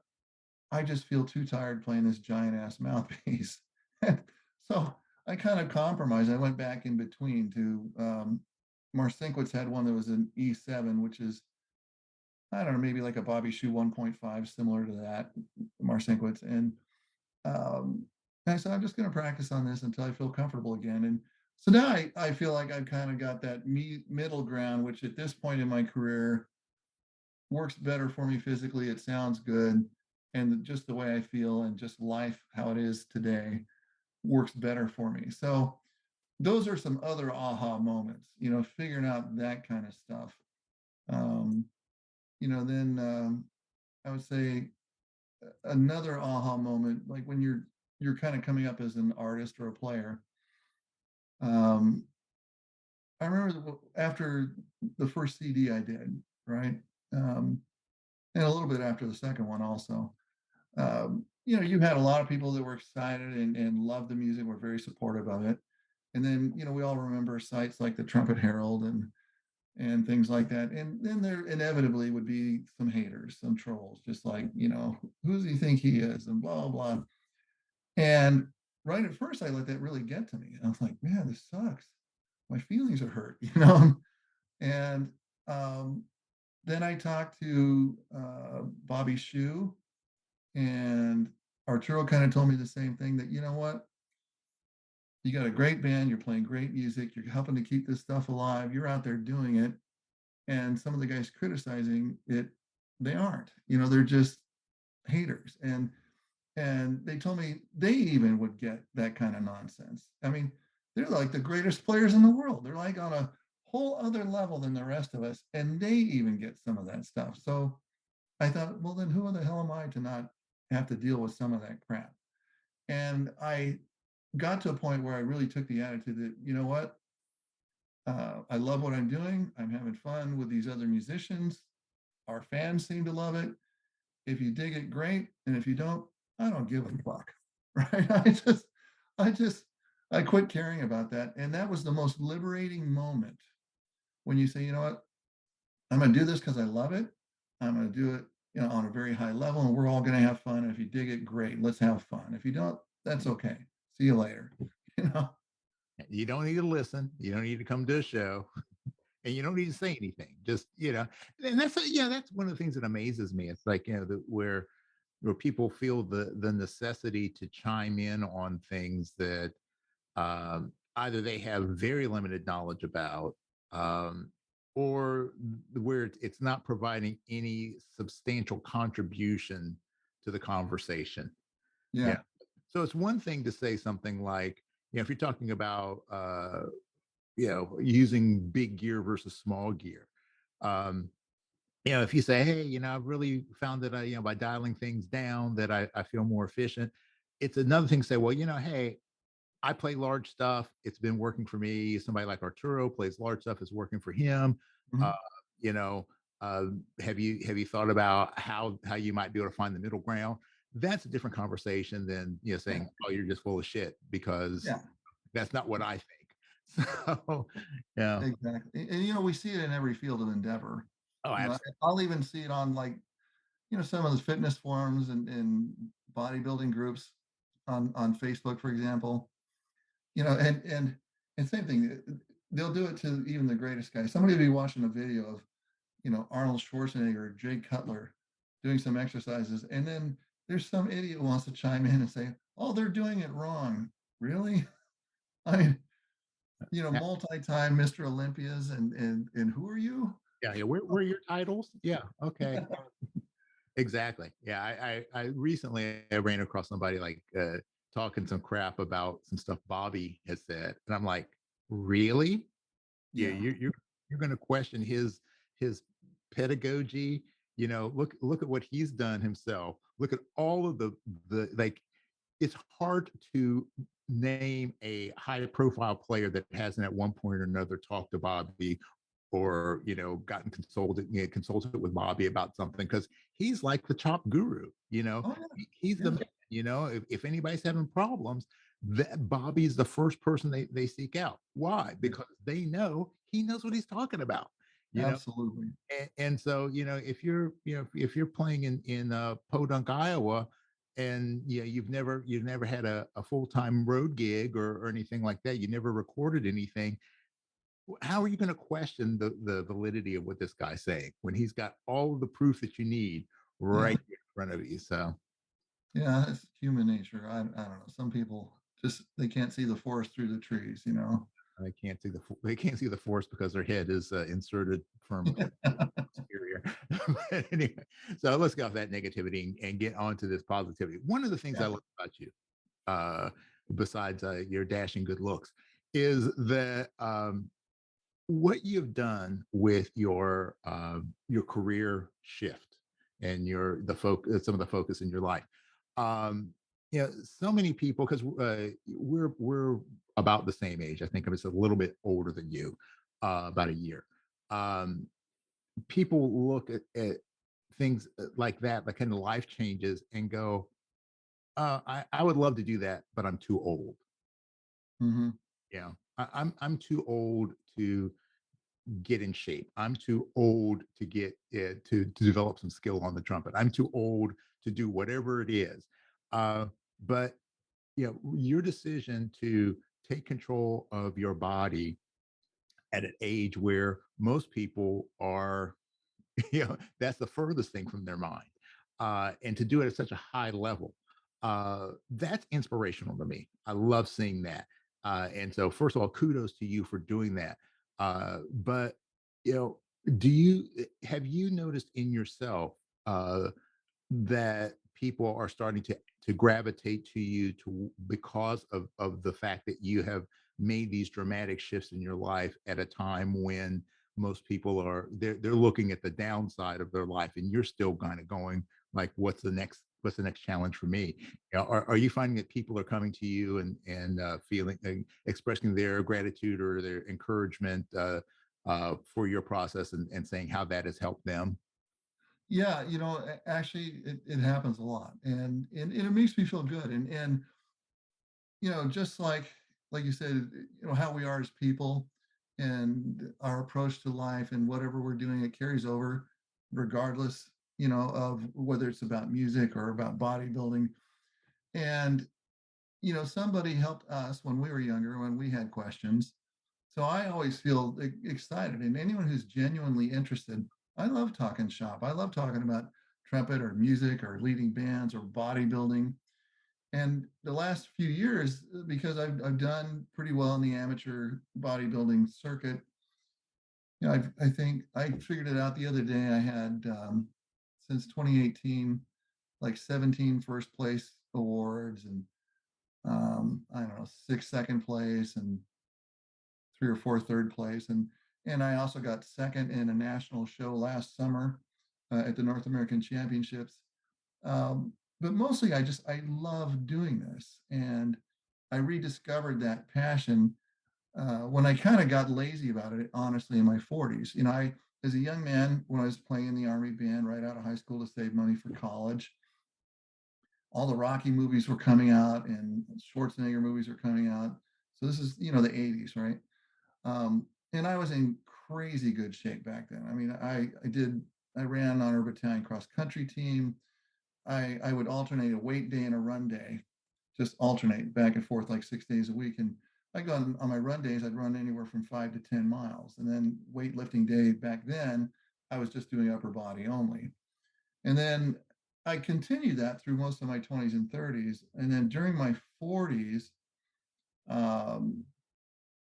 I just feel too tired playing this giant ass mouthpiece. So I kind of compromised. I went back in between to Marcinkwitz had one that was an E7, which is, I don't know, maybe like a Bobby Shoe 1.5, similar to that, Marcinkwitz. Um, and I said, I'm just going to practice on this until I feel comfortable again. And so now I feel like I've kind of got that middle ground, which at this point in my career works better for me physically. It sounds good. And just the way I feel and just life, how it is today, works better for me. So those are some other aha moments, figuring out that kind of stuff. Um, then I would say another aha moment, like when you're kind of coming up as an artist or a player. Um, I remember after the first CD I did, right, and a little bit after the second one also. You had a lot of people that were excited and loved the music, were very supportive of it. And then, we all remember sites like the Trumpet Herald and things like that. And then there inevitably would be some haters, some trolls, just like, who does he think he is? And blah, blah. And right at first, I let that really get to me. I was like, man, this sucks. My feelings are hurt, And then I talked to Bobby Shoe, and Arturo kind of told me the same thing, that, you know what? You got a great band, you're playing great music, you're helping to keep this stuff alive, you're out there doing it. And some of the guys criticizing it, they aren't, they're just haters. And they told me they even would get that kind of nonsense. I mean, they're like the greatest players in the world. They're like on a whole other level than the rest of us. And they even get some of that stuff. So I thought, well, then who the hell am I to not have to deal with some of that crap? And I got to a point where I really took the attitude that, you know what? I love what I'm doing. I'm having fun with these other musicians. Our fans seem to love it. If you dig it, great. And if you don't, I don't give a fuck. Right. I just, I quit caring about that. And that was the most liberating moment when you say, you know what, I'm going to do this because I love it. I'm going to do it, on a very high level, and we're all going to have fun. And if you dig it, great. Let's have fun. If you don't, that's okay. See you later. You know? You don't need to listen. You don't need to come to a show. And you don't need to say anything. Just, and that's one of the things that amazes me. It's like, where people feel the necessity to chime in on things that either they have very limited knowledge about, um, or where it's not providing any substantial contribution to the conversation. Yeah. Yeah. So it's one thing to say something like, if you're talking about, using big gear versus small gear. Um, if you say, hey, I've really found that by dialing things down, that I feel more efficient. It's another thing to say, well, hey, I play large stuff. It's been working for me. Somebody like Arturo plays large stuff. It's working for him. Mhm. Uh, you know, have you thought about how you might be able to find the middle ground? That's a different conversation than Yeah. saying, oh, you're just full of shit, because Yeah. that's not what I think. So, yeah. Exactly. And, we see it in every field of endeavor. Oh, absolutely. I'll even see it on, like, some of the fitness forums and bodybuilding groups on Facebook, for example. And same thing. They'll do it to even the greatest guy. Somebody will be watching a video of, Arnold Schwarzenegger or Jay Cutler doing some exercises, and then there's some idiot who wants to chime in and say, "Oh, they're doing it wrong." Really? I mean, multi-time Mr. Olympias, and who are you? Yeah, yeah. Where are your titles? Yeah, okay. Exactly. Yeah, I recently I ran across somebody like talking some crap about some stuff Bobby has said, and I'm like, really? Yeah, Yeah. you're going to question his pedagogy. Look at what he's done himself. Look at all of the like. It's hard to name a high profile player that hasn't at one point or another talked to Bobby, or gotten consulted with Bobby about something, because he's like the chop guru. Oh, yeah. He's the Yeah. man. If anybody's having problems, that Bobby's the first person they seek out. Why? Yeah. Because they know he knows what he's talking about. you know Absolutely. and so if you're if you're playing in Podunk, Iowa, and you've never had a full-time road gig or anything like that. You never recorded anything. How are you going to question the validity of what this guy's saying when he's got all of the proof that you need Yeah. right in front of you? So Yeah, that's human nature. I don't know. Some people just they can't see the forest through the trees, you know. they can't see the force because their head is inserted firmly exterior. But anyway, so let's get off that negativity and get on to this positivity. One of the things I Yeah. love about you, uh, besides your dashing good looks, is that what you've done with your career shift and the focus, some of the focus in your life. Um, so many people, because we're about the same age. I think I'm just a little bit older than you, about a year. Um, People look at things like that, like kind of life changes, and go, I would love to do that, but I'm too old. Hmm. Yeah, I'm too old to get in shape. I'm too old to get to develop some skill on the trumpet. I'm too old to do whatever it is. But your decision to take control of your body at an age where most people are, that's the furthest thing from their mind, and to do it at such a high level, that's inspirational to me. I love seeing that, and so first of all, kudos to you for doing that. But you know, do you have you noticed in yourself uh, that people are starting to gravitate to you to because of the fact that you have made these dramatic shifts in your life at a time when most people are they're looking at the downside of their life, and you're still kind of going like, what's the next challenge for me? Are you finding that people are coming to you and feeling expressing their gratitude or their encouragement for your process, and saying how that has helped them? Yeah, actually, it happens a lot, and it makes me feel good. And just like you said, how we are as people, and our approach to life, and whatever we're doing, it carries over, regardless, of whether it's about music or about bodybuilding. And somebody helped us when we were younger, when we had questions. So I always feel excited. And anyone who's genuinely interested, I love talking shop. I love talking about trumpet or music or leading bands or bodybuilding. And the last few years, because I've done pretty well in the amateur bodybuilding circuit, I think I figured it out the other day. I had, since 2018, like 17 first place awards, and I don't know, six second place, and three or four third place, and I also got second in a national show last summer at the North American Championships. But mostly, I love doing this, and I rediscovered that passion when I kind of got lazy about it. Honestly, in my 40s, I as a young man, when I was playing in the Army band right out of high school to save money for college, all the Rocky movies were coming out and Schwarzenegger movies were coming out. So this is, the 80s, right? And I was in crazy good shape back then. I mean, I ran on our battalion cross country team. I would alternate a weight day and a run day, just alternate back and forth like 6 days a week. And I go on my run days, I'd run anywhere from 5 to 10 miles. And then weightlifting day back then, I was just doing upper body only. And then I continued that through most of my 20s and 30s. And then during my 40s, um,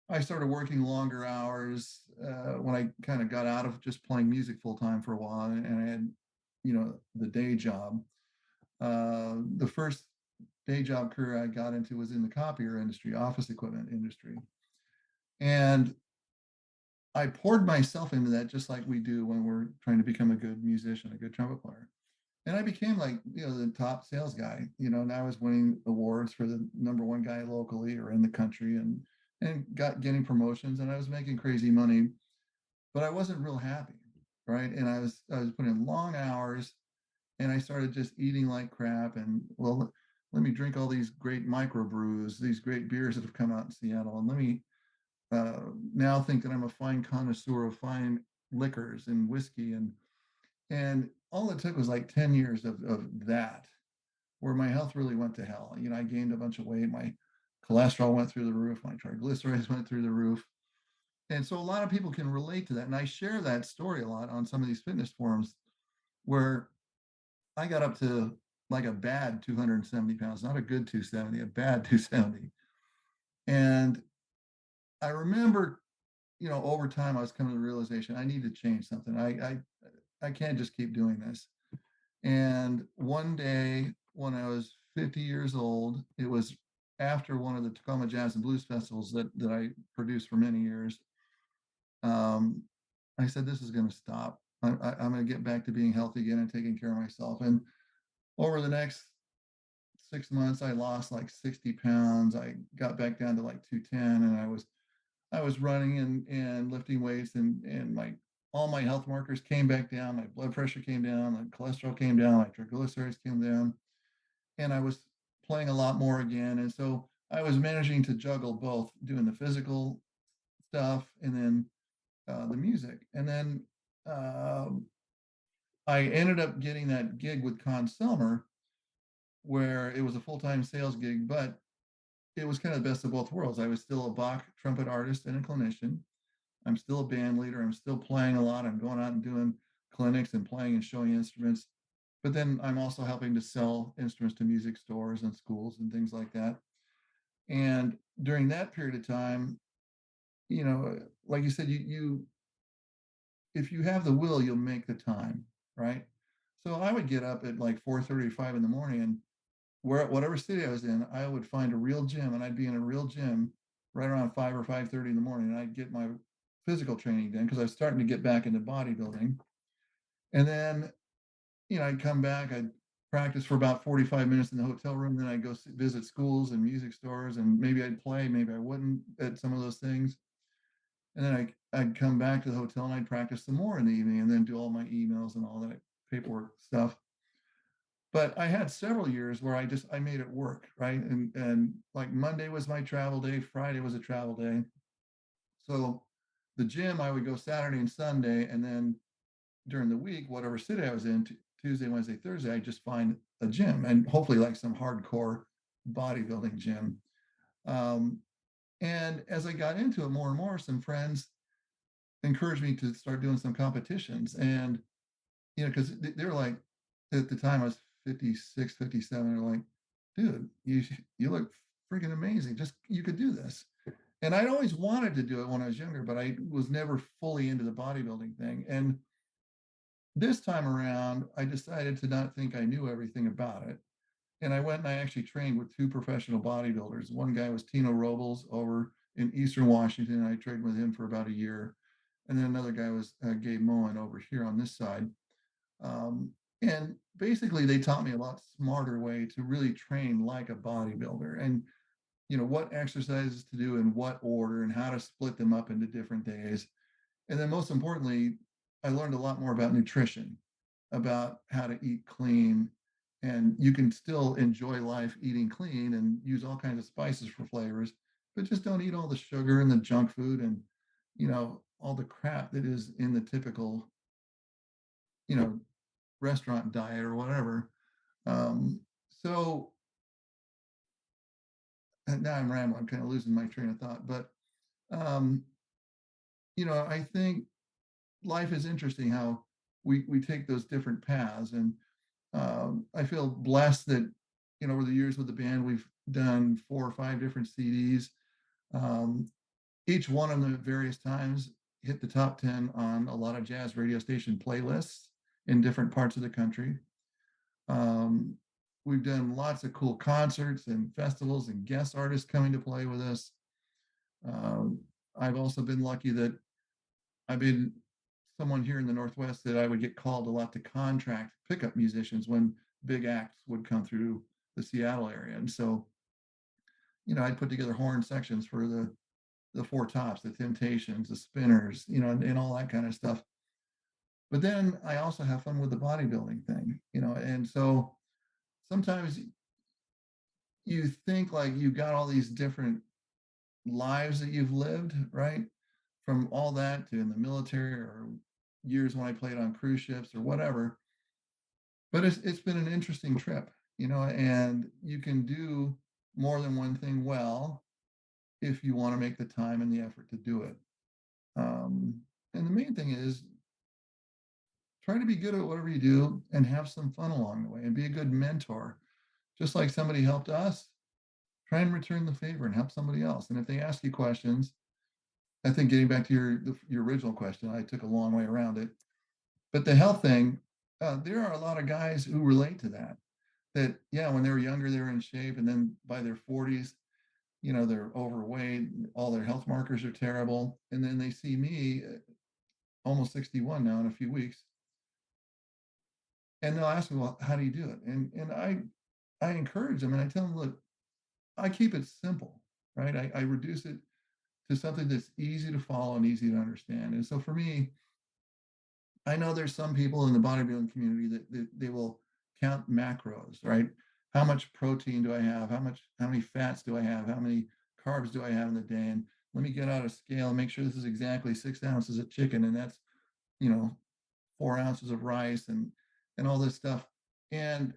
I started working longer hours when I kind of got out of just playing music full time for a while, and I had, the day job. The first day job career I got into was in the copier industry, office equipment industry, and I poured myself into that just like we do when we're trying to become a good musician, a good trumpet player. And I became like, the top sales guy, and I was winning awards for the number one guy locally or in the country, and getting promotions, and I was making crazy money, but I wasn't real happy. Right. And I was putting in long hours, and I started just eating like crap. And well, let me drink all these great microbrews, these great beers that have come out in Seattle. And let me now think that I'm a fine connoisseur of fine liquors and whiskey. And all it took was like 10 years of that, where my health really went to hell. I gained a bunch of weight. My cholesterol went through the roof. My triglycerides went through the roof. And so a lot of people can relate to that. And I share that story a lot on some of these fitness forums where I got up to like a bad 270 pounds, not a good 270, a bad 270. And I remember, over time I was coming to the realization I need to change something. I can't just keep doing this. And one day when I was 50 years old, it was after one of the Tacoma Jazz and Blues festivals that I produced for many years. Um, I said, this is going to stop. I'm going to get back to being healthy again and taking care of myself. And over the next 6 months, I lost like 60 pounds. I got back down to like 210, and I was running and lifting weights, and my all my health markers came back down. My blood pressure came down, my cholesterol came down, my triglycerides came down, and I was playing a lot more again. And so I was managing to juggle both doing the physical stuff and then the music. And then um, I ended up getting that gig with Con Selmer, where it was a full-time sales gig, but it was kind of the best of both worlds. I was still a Bach trumpet artist and a clinician. I'm still a band leader. I'm still playing a lot. I'm going out and doing clinics and playing and showing instruments. But then I'm also helping to sell instruments to music stores and schools and things like that. And during that period of time, like you said, you if you have the will, you'll make the time, right? So I would get up at like 4:30 or 5 in the morning, and whatever city I was in, I would find a real gym, and I'd be in a real gym right around 5 or 5:30 in the morning, and I'd get my physical training done because I was starting to get back into bodybuilding. And then, I'd come back, I'd practice for about 45 minutes in the hotel room, then I'd go visit schools and music stores, and maybe I'd play, maybe I wouldn't at some of those things. And then I'd come back to the hotel and I'd practice some more in the evening and then do all my emails and all that paperwork stuff. But I had several years where I made it work, right? And like Monday was my travel day, Friday was a travel day. So the gym I would go Saturday and Sunday, and then during the week, whatever city I was in, Tuesday, Wednesday, Thursday, I just find a gym, and hopefully like some hardcore bodybuilding gym. Um, and as I got into it more and more, some friends encouraged me to start doing some competitions. And, because they were like, at the time I was 56, 57, they're like, dude, you look freaking amazing. Just, you could do this. And I'd always wanted to do it when I was younger, but I was never fully into the bodybuilding thing. And this time around, I decided to not think I knew everything about it. And I went and I actually trained with two professional bodybuilders. One guy was Tino Robles over in Eastern Washington. And I trained with him for about a year. And then another guy was Gabe Moen over here on this side. Um, and basically, they taught me a lot smarter way to really train like a bodybuilder, and what exercises to do in what order and how to split them up into different days. And then most importantly, I learned a lot more about nutrition, about how to eat clean. And you can still enjoy life eating clean and use all kinds of spices for flavors, but just don't eat all the sugar and the junk food and, all the crap that is in the typical, you know, restaurant diet or whatever. So and now I'm rambling, I'm kind of losing my train of thought, but um, I think life is interesting how we take those different paths. And I feel blessed that, over the years with the band, we've done 4 or 5 different CDs. Um, each one of them at various times hit the top 10 on a lot of jazz radio station playlists in different parts of the country. Um, we've done lots of cool concerts and festivals and guest artists coming to play with us. Um, I've also been lucky that I've been someone here in the Northwest that I would get called a lot to contract pickup musicians when big acts would come through the Seattle area. And so, I'd put together horn sections for the Four Tops, the Temptations, the Spinners, and all that kind of stuff. But then I also have fun with the bodybuilding thing, and so sometimes you think like you've got all these different lives that you've lived, right? From all that to in the military or years when I played on cruise ships or whatever. But it's been an interesting trip. and you can do more than one thing well if you want to make the time and the effort to do it. Um, and the main thing is try to be good at whatever you do and have some fun along the way and be a good mentor. Just like somebody helped us, try and return the favor and help somebody else. And if they ask you questions, I think getting back to your original question, I took a long way around it. But the health thing, there are a lot of guys who relate to that. That yeah, when they were younger, they were in shape, and then by their 40s, they're overweight, all their health markers are terrible, and then they see me, almost 61 now in a few weeks, and they'll ask me, well, how do you do it? And I encourage them and I tell them, look, I keep it simple, right? I reduce it to something that's easy to follow and easy to understand. And so for me, I know there's some people in the bodybuilding community that they will count macros, right? How much protein do I have? How many fats do I have? How many carbs do I have in the day? And let me get out a scale and make sure this is exactly 6 ounces of chicken, and that's, you know, 4 ounces of rice and all this stuff. And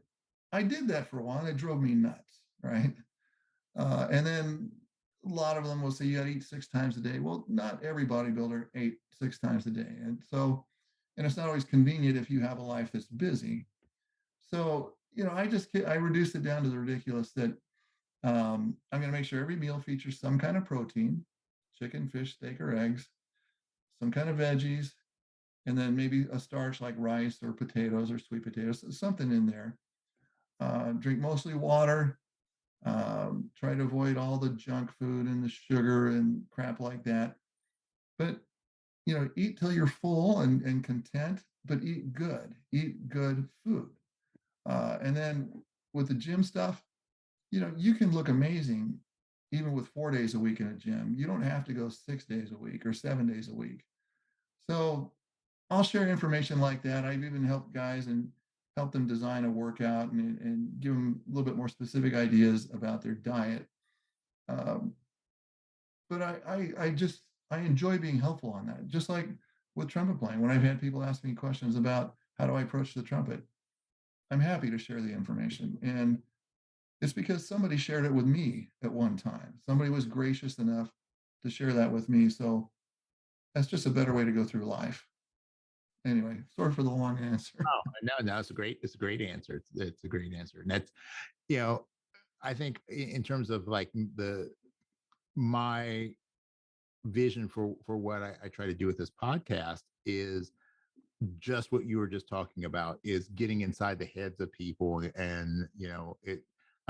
I did that for a while, and it drove me nuts, right? And then a lot of them will say you got to eat 6 times a day. Well, not every bodybuilder ate 6 times a day, and so, and it's not always convenient if you have a life that's busy. So, I reduced it down to the ridiculous that I'm going to make sure every meal features some kind of protein, chicken, fish, steak, or eggs, some kind of veggies, and then maybe a starch like rice or potatoes or sweet potatoes, something in there. Drink mostly water. Try to avoid all the junk food and the sugar and crap like that. But eat till you're full and content, but eat good. Eat good food. And then with the gym stuff, you can look amazing even with 4 days a week in a gym. You don't have to go 6 days a week or 7 days a week. So I'll share information like that. I've even helped guys and help them design a workout and give them a little bit more specific ideas about their diet. Um, but I enjoy being helpful on that. Just like with trumpet playing, when I've had people ask me questions about how do I approach the trumpet, I'm happy to share the information. And it's because somebody shared it with me at one time. Somebody was gracious enough to share that with me. So that's just a better way to go through life. Anyway, sorry for the long answer. Oh, no, it's a great answer. It's a great answer. And that's, you know, I think in terms of like my vision for what I try to do with this podcast is just what you were just talking about, is getting inside the heads of people and,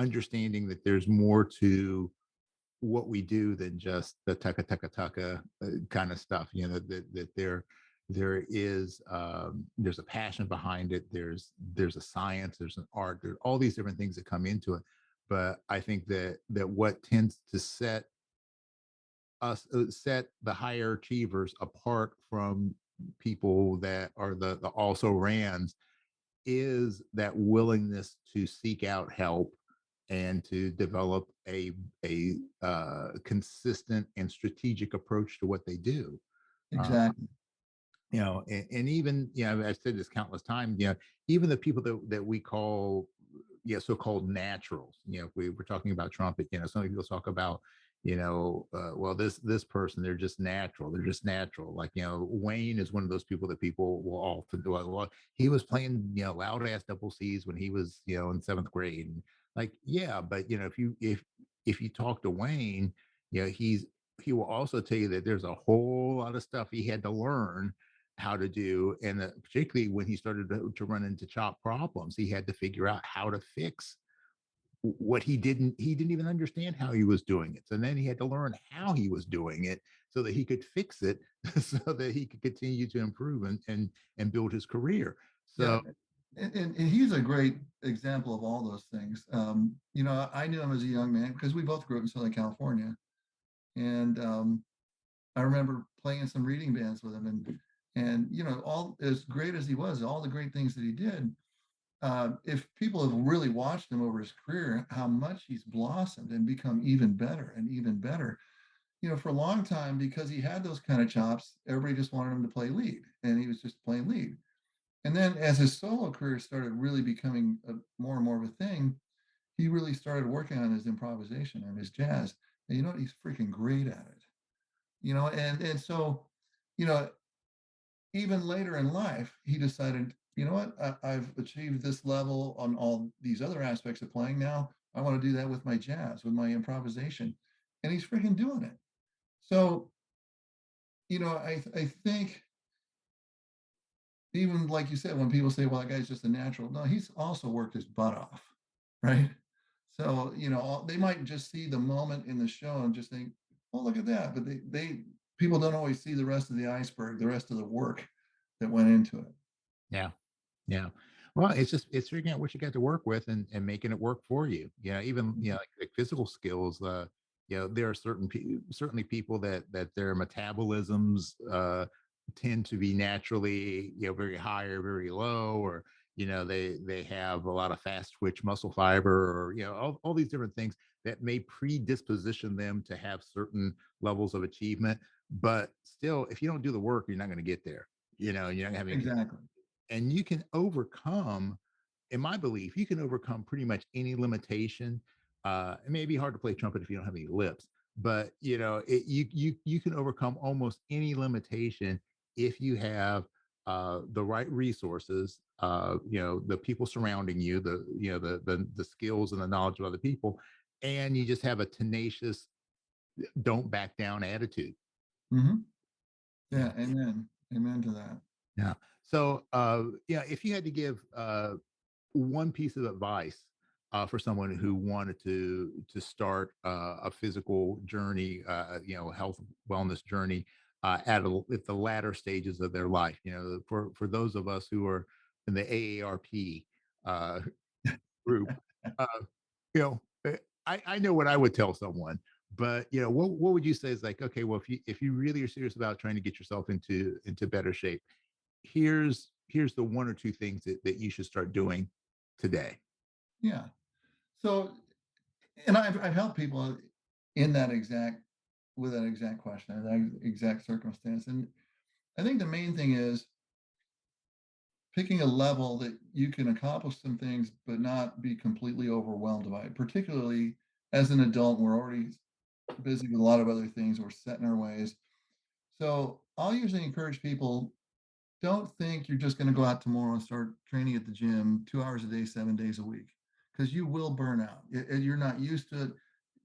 understanding that there's more to what we do than just the tucka tucka tucka kind of stuff. That there's a passion behind it. There's a science, there's an art, there's all these different things that come into it. But I think that what tends to set the higher achievers apart from people that are the also rans is that willingness to seek out help and to develop a consistent and strategic approach to what they do. Uh, Exactly. and even, I've said this countless times, even the people that we call, so-called naturals, if we were talking about Trumpet, some people talk about, well, this person, they're just natural. Like, Wayne is one of those people that people will often do. Well, he was playing, loud ass double C's when he was, in seventh grade. And like, yeah, but if you talk to Wayne, he will also tell you that there's a whole lot of stuff he had to learn how to do, and particularly when he started to run into chop problems, he had to figure out how to fix what he didn't even understand how he was doing it. So then he had to learn how he was doing it so that he could fix it so that he could continue to improve and build his career. Yeah. So And he's a great example of all those things. I knew him as a young man because we both grew up in Southern California. And I remember playing in some reading bands with him, and all as great as he was, all the great things that he did. If people have really watched him over his career, how much he's blossomed and become even better and even better. For a long time, because he had those kind of chops, everybody just wanted him to play lead, and he was just playing lead. And then as his solo career started really becoming more and more of a thing, he really started working on his improvisation and his jazz. And you know what? He's freaking great at it. And so, you know, even later in life, he decided, you know what? I've achieved this level on all these other aspects of playing. Now I want to do that with my jazz, with my improvisation, and he's freaking doing it. So, I think even like you said, when people say, "Well, that guy's just a natural," no, he's also worked his butt off, right? So, they might just see the moment in the show and just think, "Oh, look at that," but they people don't always see the rest of the iceberg, the rest of the work that went into it. Yeah. Yeah. Well, it's figuring out what you got to work with and making it work for you. Even like physical skills. There are certainly people that their metabolisms tend to be naturally very high or very low, or they have a lot of fast twitch muscle fiber, or all these different things that may predisposition them to have certain levels of achievement. But still, if you don't do the work, you're not going to get there. You're not going to have Exactly. and you can overcome, in my belief, you can overcome pretty much any limitation. It may be hard to play trumpet if you don't have any lips, but you can overcome almost any limitation if you have the right resources, the people surrounding you, the skills and the knowledge of other people, and you just have a tenacious, don't back down attitude. Hmm. Yeah. Yeah. Amen. Amen to that. Yeah. So, if you had to give one piece of advice for someone who wanted to start a physical journey, health wellness journey at the latter stages of their life, for those of us who are in the AARP uh, group, uh, I know what I would tell someone. But what would you say is like, okay, well, if you really are serious about trying to get yourself into better shape, here's the one or two things that you should start doing today. Yeah. So, and I've helped people in that exact with that exact question, that exact circumstance, and I think the main thing is picking a level that you can accomplish some things, but not be completely overwhelmed by it. Particularly as an adult, we're already busy with a lot of other things. We're set in our ways. So I'll usually encourage people, don't think you're just going to go out tomorrow and start training at the gym 2 hours a day, 7 days a week, because you will burn out. You're not used to it.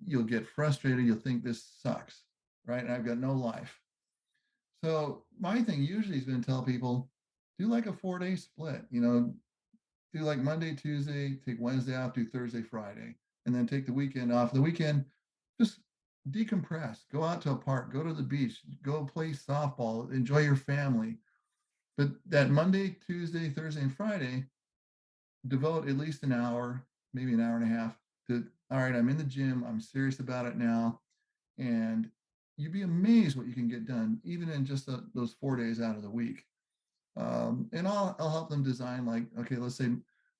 You'll get frustrated. You'll think this sucks, right? And I've got no life. So my thing usually has been to tell people, do like a 4 day split, do like Monday, Tuesday, take Wednesday off, do Thursday, Friday, and then take the weekend off. The weekend, just decompress, go out to a park, go to the beach, go play softball, enjoy your family. But that Monday, Tuesday, Thursday, and Friday, devote at least an hour, maybe an hour and a half to, all right, I'm in the gym, I'm serious about it now. And you'd be amazed what you can get done, even in just those 4 days out of the week. And I'll help them design, like, okay, let's say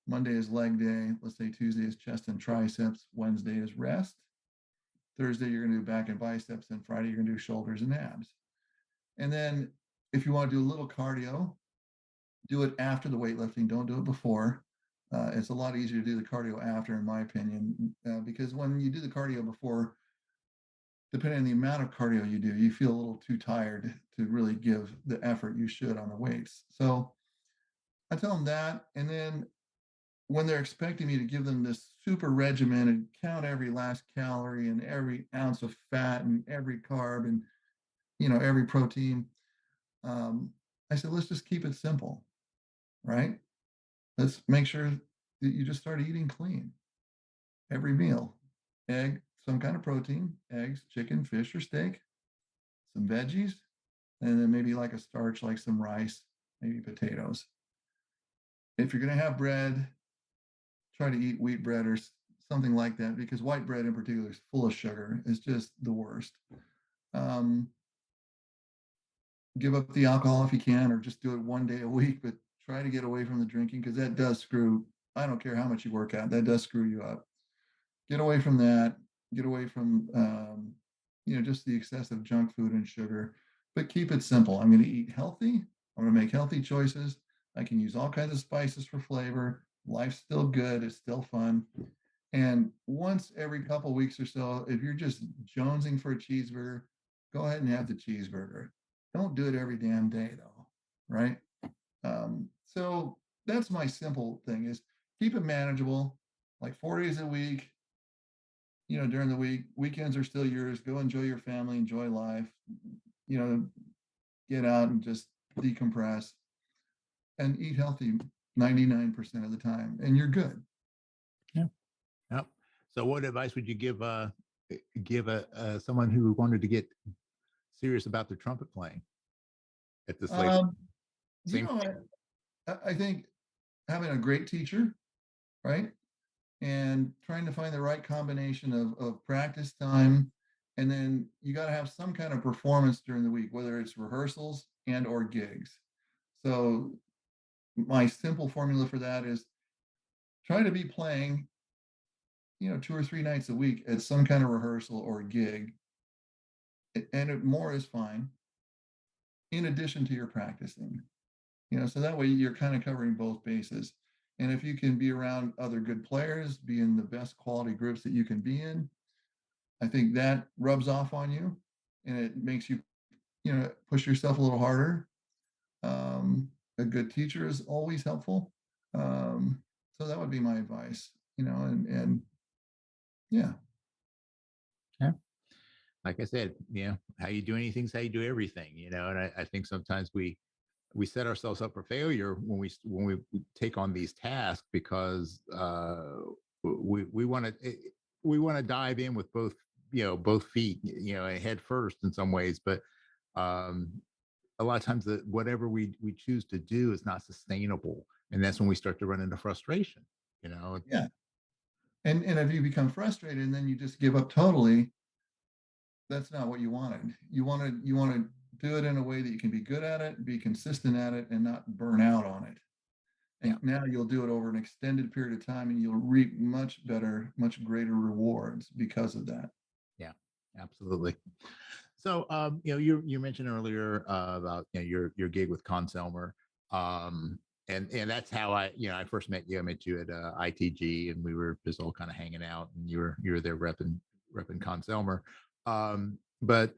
Monday is leg day. Let's say Tuesday is chest and triceps. Wednesday is rest. Thursday, you're going to do back and biceps. And Friday, you're going to do shoulders and abs. And then if you want to do a little cardio, do it after the weightlifting. Don't do it before. It's a lot easier to do the cardio after, in my opinion, because when you do the cardio before, depending on the amount of cardio you do, you feel a little too tired to really give the effort you should on the weights. So I tell them that. And then when they're expecting me to give them this super regimen and count every last calorie and every ounce of fat and every carb and every protein, um, I said, let's just keep it simple, right? Let's make sure that you just start eating clean every meal. Egg, some kind of protein, eggs, chicken, fish, or steak, some veggies, and then maybe like a starch, like some rice, maybe potatoes. If you're going to have bread, try to eat wheat bread or something like that, because white bread in particular is full of sugar. It's just the worst. Um, give up the alcohol if you can, or just do it 1 day a week, but try to get away from the drinking, because that does screw. I don't care how much you work out, that does screw you up. Get away from that. Get away from just the excessive junk food and sugar, but keep it simple. I'm going to eat healthy. I'm going to make healthy choices. I can use all kinds of spices for flavor. Life's still good. It's still fun. And once every couple weeks or so, if you're just jonesing for a cheeseburger, go ahead and have the cheeseburger. Don't do it every damn day though, right? So that's my simple thing is keep it manageable, like 4 days a week, during the week. Weekends are still yours. Go enjoy your family, enjoy life, you know, get out and just decompress and eat healthy 99% of the time, and you're good. Yeah. Yep. So what advice would you give someone who wanted to get serious about their trumpet playing at this late? Um, you Same. know, I think having a great teacher, right? And trying to find the right combination of practice time. And then you got to have some kind of performance during the week, whether it's rehearsals and or gigs. So my simple formula for that is try to be playing, 2 or 3 nights a week at some kind of rehearsal or gig. And more is fine in addition to your practicing. So that way you're kind of covering both bases. And if you can be around other good players, be in the best quality groups that you can be in, I think that rubs off on you and it makes you, push yourself a little harder. A good teacher is always helpful. So that would be my advice, and yeah. Yeah. Like I said, how you do anything is how you do everything, and I think sometimes we set ourselves up for failure when we take on these tasks because we want to dive in with both feet, and head first in some ways, but um a lot of times that whatever we choose to do is not sustainable, and that's when we start to run into frustration, you know. Yeah. And if you become frustrated and then you just give up totally, that's not what you wanted. You want to do it in a way that you can be good at it, be consistent at it, and not burn out on it. Yeah. And now you'll do it over an extended period of time and you'll reap much better, much greater rewards because of that. Yeah, absolutely. So, you mentioned earlier about your gig with Conselmer, and that's how I first met you. I met you at ITG, and we were just all kind of hanging out, and you were there repping Conselmer. But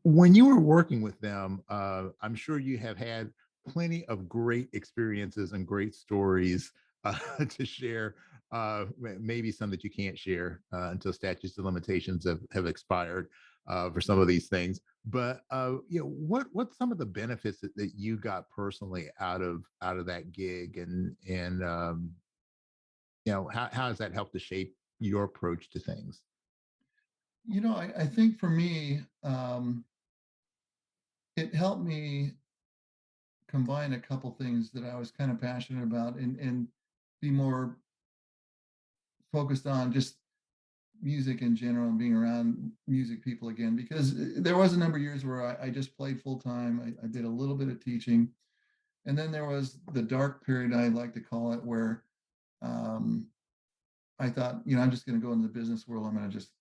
when you were working with them, I'm sure you have had plenty of great experiences and great stories to share. Maybe some that you can't share until statutes of limitations have expired for some of these things. But what's some of the benefits that you got personally out of that gig, and how has that helped to shape your approach to things? I think for me, it helped me combine a couple things that I was kind of passionate about and be more focused on just music in general and being around music people again, because there was a number of years where I just played full time. I did a little bit of teaching. And then there was the dark period, I like to call it, where um, I thought, I'm just going to go into the business world. I'm going to just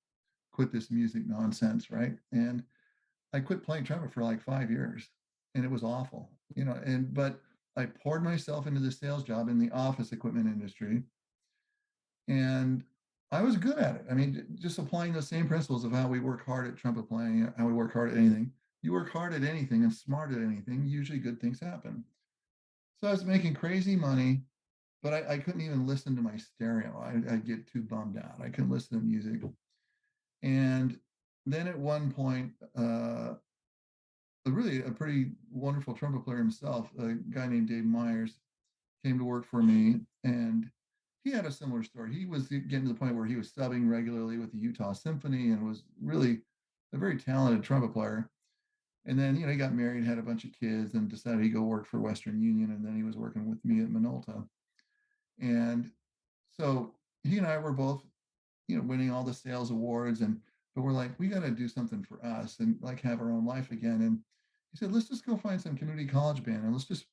quit this music nonsense. Right. And I quit playing trumpet for like 5 years and it was awful, but I poured myself into the sales job in the office equipment industry and I was good at it. I mean, just applying those same principles of how we work hard at trumpet playing, how we work hard at anything. You work hard at anything and smart at anything, usually good things happen. So I was making crazy money, but I couldn't even listen to my stereo. I'd get too bummed out. I couldn't listen to music. And then at one point, really a pretty wonderful trumpet player himself, a guy named Dave Myers, came to work for me, and he had a similar story. He was getting to the point where he was subbing regularly with the Utah Symphony and was really a very talented trumpet player. And then, he got married, had a bunch of kids, and decided he'd go work for Western Union. And then he was working with me at Minolta. And so he and I were both, winning all the sales awards. But we're like, we got to do something for us and like have our own life again. And he said, let's just go find some community college band and let's just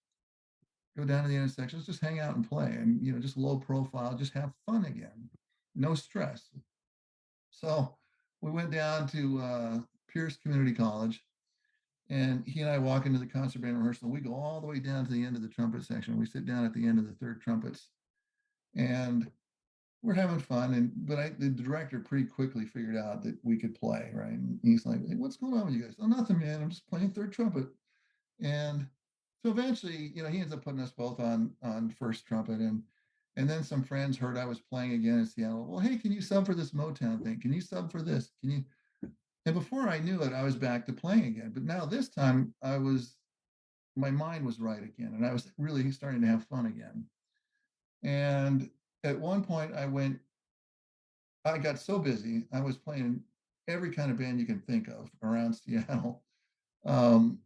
go down to the intersection. Let's just hang out and play and, just low profile, just have fun again. No stress. So we went down to Pierce Community College And he and I walk into the concert band rehearsal. We go all the way down to the end of the trumpet section. We sit down at the end of the third trumpets, and we're having fun. The director pretty quickly figured out that we could play, right? And he's like, "Hey, what's going on with you guys?" "Oh, nothing, man. I'm just playing third trumpet." And so eventually, he ends up putting us both on first trumpet, and then some friends heard I was playing again in Seattle. "Well, hey, can you sub for this Motown thing? Can you sub for this? Can you?" And before I knew it, I was back to playing again. But now this time, my mind was right again, and I was really starting to have fun again. And at one point, I got so busy, I was playing every kind of band you can think of around Seattle. Um,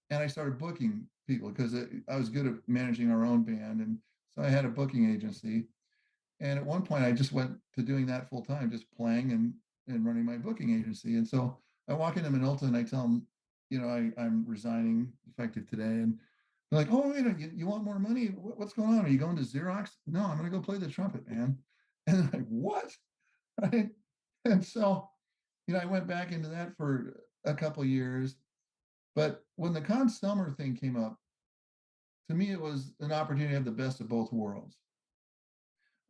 and I started booking people because I was good at managing our own band. And so I had a booking agency. And at one point, I just went to doing that full time, just playing and running my booking agency. And so I walk into Minolta and I tell them, I'm resigning effective today. And they're like, "Oh, wait, you want more money? What's going on? Are you going to Xerox?" "No, I'm going to go play the trumpet, man." And they're like, "What?" Right? And so, I went back into that for a couple years. But when the Con Summer thing came up, to me, it was an opportunity to have the best of both worlds.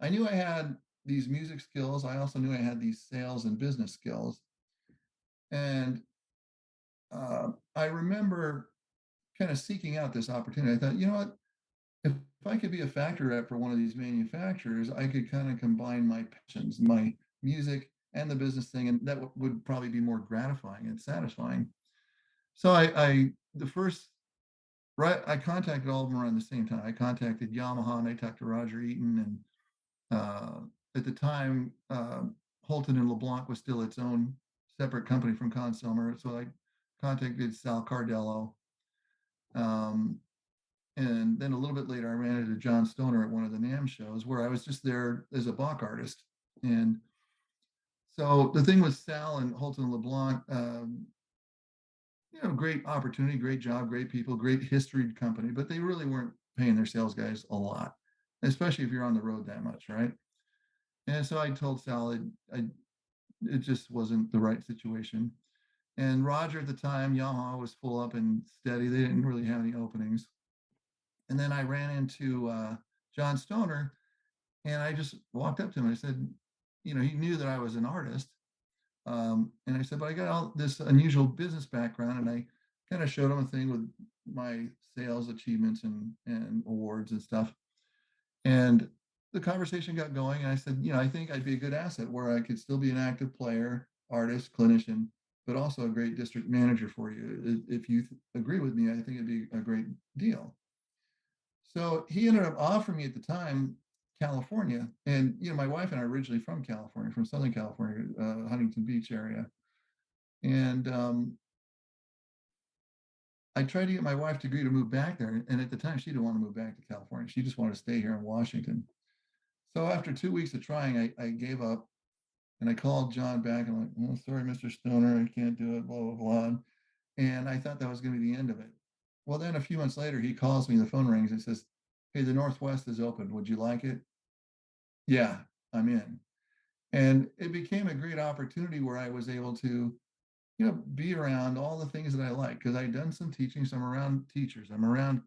I knew I had these music skills. I also knew I had these sales and business skills. And I remember kind of seeking out this opportunity. I thought, you know what? If I could be a factory rep for one of these manufacturers, I could kind of combine my passions, my music and the business thing, and that would probably be more gratifying and satisfying. So the first, right, I contacted all of them around the same time. I contacted Yamaha and I talked to Roger Eaton, and at the time, Holton and LeBlanc was still its own separate company from Consumer. So I contacted Sal Cardello. Um, and then a little bit later, I ran into John Stoner at one of the NAMM shows where I was just there as a Bach artist. And so the thing with Sal and Holton and LeBlanc, great opportunity, great job, great people, great history company, but they really weren't paying their sales guys a lot, especially if you're on the road that much, right? And so I told Sal it just wasn't the right situation. And Roger at the time, Yamaha was full up and steady. They didn't really have any openings. And then I ran into John Stoner, and I just walked up to him and I said, he knew that I was an artist. And I said, "But I got all this unusual business background." And I kind of showed him a thing with my sales achievements and awards and stuff. And the conversation got going. And I said, "I think I'd be a good asset where I could still be an active player, artist, clinician, but also a great district manager for you. If you agree with me, I think it'd be a great deal." So he ended up offering me at the time California. And, my wife and I are originally from California, from Southern California, Huntington Beach area. And I tried to get my wife to agree to move back there. And at the time, she didn't want to move back to California. She just wanted to stay here in Washington. So after 2 weeks of trying, I gave up and I called John back and I'm like, "Oh, sorry, Mr. Stoner, I can't do it, blah, blah, blah." And I thought that was going to be the end of it. Well, then a few months later, he calls me, the phone rings and says, "Hey, the Northwest is open. Would you like it?" "Yeah, I'm in." And it became a great opportunity where I was able to, be around all the things that I like because I'd done some teaching. So I'm around teachers. I'm around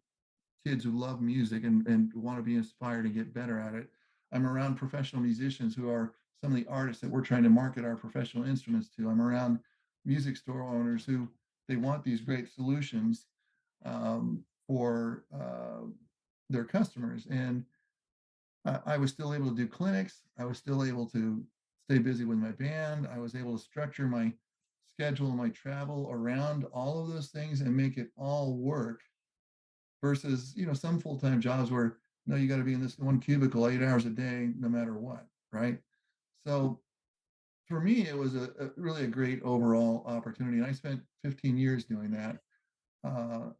kids who love music and want to be inspired and get better at it. I'm around professional musicians who are some of the artists that we're trying to market our professional instruments to. I'm around music store owners who they want these great solutions for their customers. And I was still able to do clinics. I was still able to stay busy with my band. I was able to structure my schedule and my travel around all of those things and make it all work versus, some full-time jobs where, no, you got to be in this one cubicle 8 hours a day, no matter what. Right. So for me, it was really a great overall opportunity. And I spent 15 years doing that.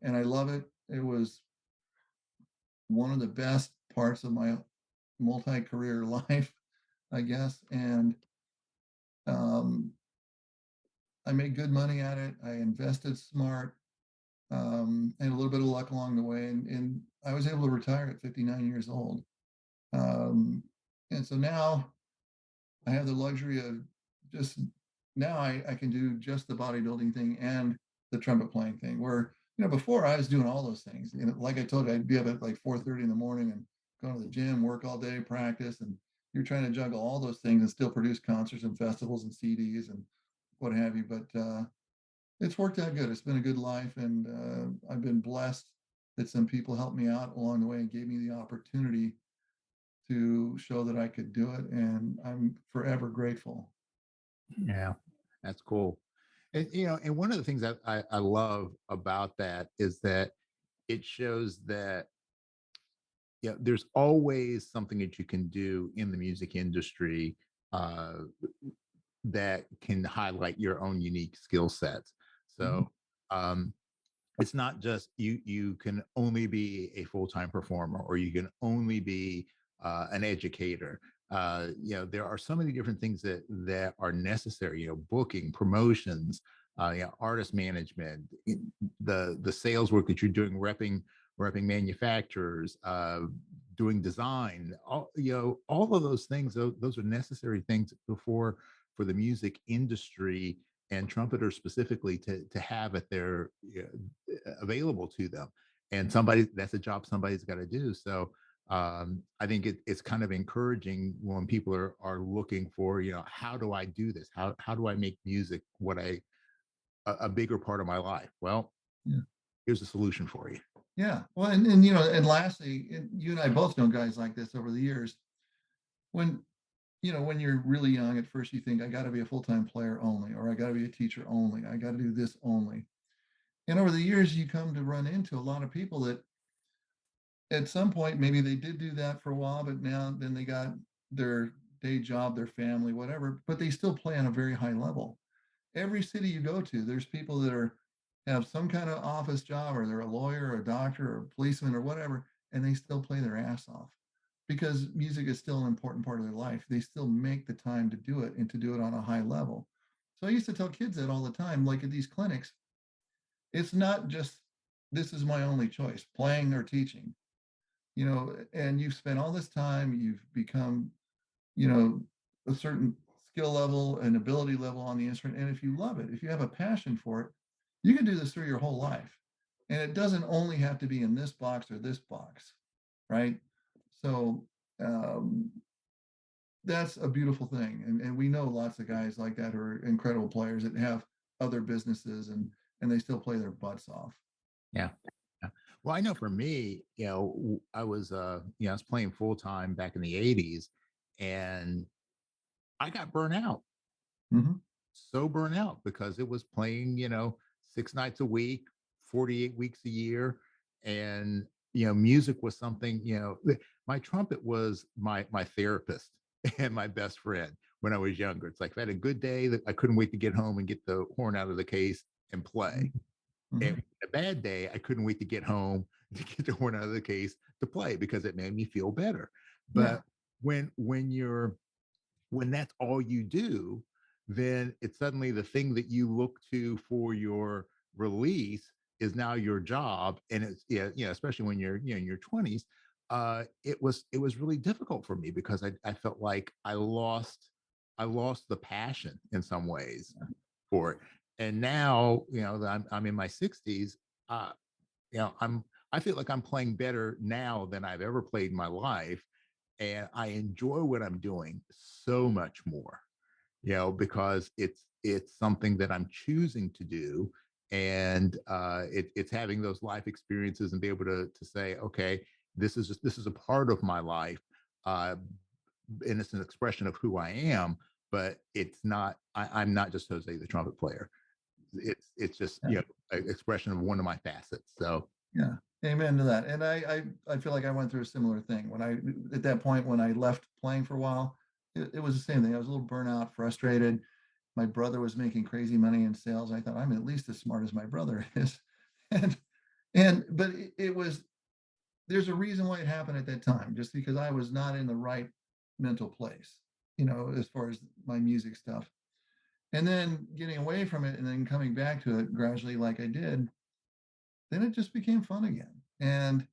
And I love it. It was one of the best parts of my multi-career life, I guess. And um, I made good money at it. I invested smart and a little bit of luck along the way. And I was able to retire at 59 years old. Um, and so now I have the luxury of just now I can do just the bodybuilding thing and the trumpet playing thing where, before I was doing all those things, like I told you, I'd be up at like 4:30 in the morning and go to the gym, work all day, practice, and you're trying to juggle all those things and still produce concerts and festivals and CDs and what have you. But it's worked out good. It's been a good life, and I've been blessed that some people helped me out along the way and gave me the opportunity to show that I could do it, and I'm forever grateful. Yeah, that's cool. And and one of the things that I love about that is that it shows that there's always something that you can do in the music industry uh, that can highlight your own unique skill sets. Mhm. So um, it's not just you can only be a full-time performer or you can only be an educator. There are so many different things that are necessary, booking, promotions, artist management, the sales work that you're doing, repping manufacturers, doing design, all of those things. Those are necessary things before for the music industry and trumpeters specifically to have at their available to them. And that's a job somebody's got to do. So I think it's kind of encouraging when people are looking for, how do I do this? How do I make music a bigger part of my life? Well, Yeah. here's a solution for you. Yeah. Well, and lastly, you and I both know guys like this over the years. When when you're really young, at first you think, I got to be a full-time player only, or I got to be a teacher only, I got to do this only. And over the years, you come to run into a lot of people that at some point, maybe they did do that for a while, but now then they got their day job, their family, whatever, but they still play on a very high level. Every city you go to, there's people that have some kind of office job, or they're a lawyer or a doctor or a policeman or whatever, and they still play their ass off because music is still an important part of their life. They still make the time to do it and to do it on a high level. So I used to tell kids that all the time, like at these clinics, it's not just this is my only choice, playing or teaching, and you've spent all this time, you've become, you know, a certain skill level and ability level on the instrument. And if you love it, if you have a passion for it, you can do this through your whole life. And it doesn't only have to be in this box or this box, right? So um, that's a beautiful thing. And we know lots of guys like that who are incredible players that have other businesses, and they still play their butts off. Yeah. Yeah. Well, I know for me, I was playing full time back in the 80s and I got burnt out, Hmm. so burnt out because it was playing, 6 nights a week, 48 weeks a year. And, music was something, my trumpet was my therapist and my best friend when I was younger. It's like if I had a good day that I couldn't wait to get home and get the horn out of the case and play. Hmm. And a bad day, I couldn't wait to get home to get the horn out of the case to play because it made me feel better. Yeah. But when that's all you do, then it's suddenly the thing that you look to for your release is now your job. And it's especially when you're in your 20s. It was really difficult for me because I felt like I lost the passion in some ways for it. And now, that I'm in my 60s, uh, I feel like I'm playing better now than I've ever played in my life. And I enjoy what I'm doing so much more, because it's something that I'm choosing to do. And it's having those life experiences and be able to say, okay, this is a part of my life. Uh, and it's an expression of who I am, but I'm not just Jose the trumpet player. It's just Yeah. an expression of one of my facets. So Yeah. Amen to that. And I feel like I went through a similar thing when at that point, when I left playing for a while, it was the same thing. I was a little burnout, frustrated. My brother was making crazy money in sales. I thought, I'm at least as smart as my brother is. And, but it was, there's a reason why it happened at that time, just because I was not in the right mental place, as far as my music stuff. And then getting away from it and then coming back to it gradually, like I did, then it just became fun again. And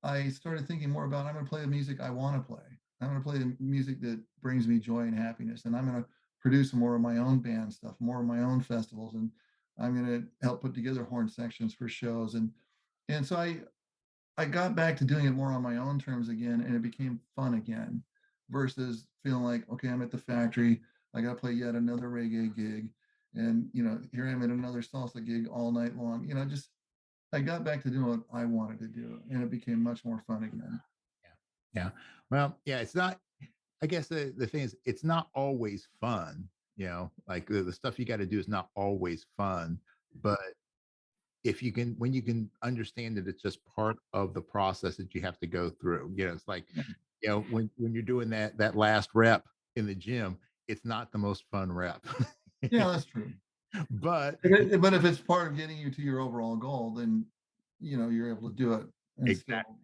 I started thinking more about, I'm going to play the music I want to play. I'm going to play the music that brings me joy and happiness. And I'm going to produce more of my own band stuff, more of my own festivals, and I'm going to help put together horn sections for shows. And so I got back to doing it more on my own terms again, and it became fun again versus feeling like, okay, I'm at the factory. I got to play yet another reggae gig. And, here I am at another salsa gig all night long. Just I got back to doing what I wanted to do, and it became much more fun again. Yeah. Yeah. Well, yeah, it's not, I guess the thing is, it's not always fun, like the stuff you got to do is not always fun. But if you can, when you can understand that it's just part of the process that you have to go through, it's like, Yeah, when you're doing that last rep in the gym, it's not the most fun rep. yeah, that's true. But But if it's part of getting you to your overall goal, then you're able to do it and exactly.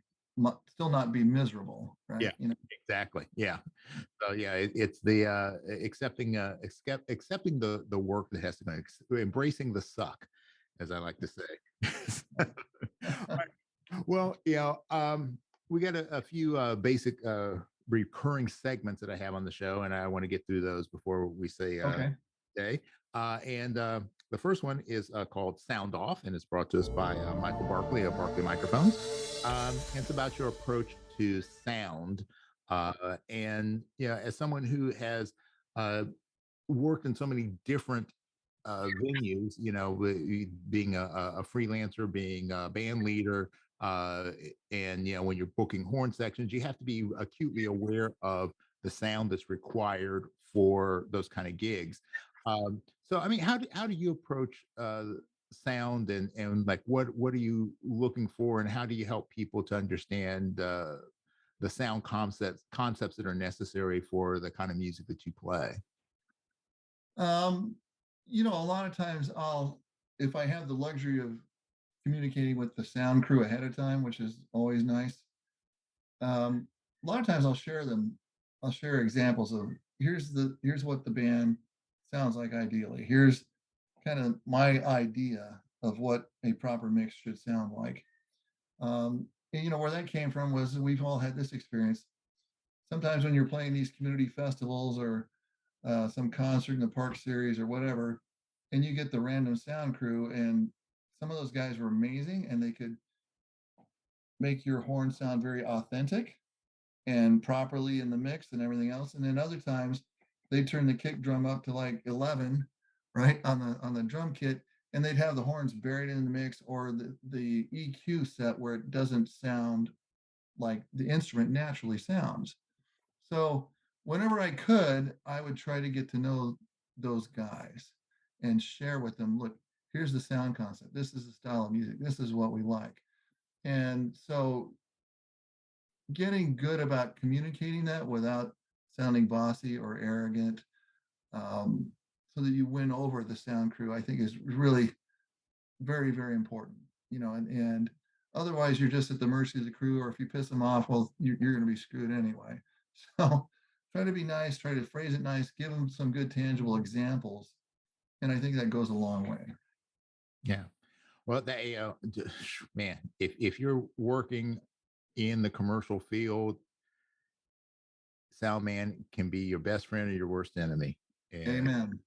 still not be miserable, Yeah, right? exactly. Yeah. So yeah, it's the accepting the work that has to be embracing the suck, as I like to say. All right. Well, we got a few basic recurring segments that I have on the show, and I want to get through those before we say Okay. day. And the first one is called Sound Off, and it's brought to us by Michael Barkley of Barkley Microphones. It's about your approach to sound. And as someone who has uh, worked in so many different venues, being a freelancer, being a band leader, and when you're booking horn sections, you have to be acutely aware of the sound that's required for those kind of gigs. So, I mean, how do you approach sound, and like what are you looking for, and how do you help people to understand the sound concepts that are necessary for the kind of music that you play? Um, a lot of times if I have the luxury of communicating with the sound crew ahead of time, which is always nice. A lot of times I'll share examples of here's what the band sounds like ideally. Here's kind of my idea of what a proper mix should sound like. And where that came from was we've all had this experience. Sometimes when you're playing these community festivals or some concert in the park series or whatever, and you get the random sound crew, and some of those guys were amazing, and they could make your horn sound very authentic and properly in the mix and everything else. And then other times they turn the kick drum up to like 11, right, on the drum kit, and they'd have the horns buried in the mix, or the EQ set where it doesn't sound like the instrument naturally sounds. So whenever I could, I would try to get to know those guys and share with them, look, here's the sound concept. This is the style of music. This is what we like. And so getting good about communicating that without sounding bossy or arrogant, um, so that you win over the sound crew, I think is really very, very important. And otherwise you're just at the mercy of the crew, or if you piss them off, well, you're going to be screwed anyway. So try to be nice, try to phrase it nice, give them some good tangible examples, and I think that goes a long way. Yeah. Well, man, if you're working in the commercial field, sound man can be your best friend or your worst enemy. And Amen.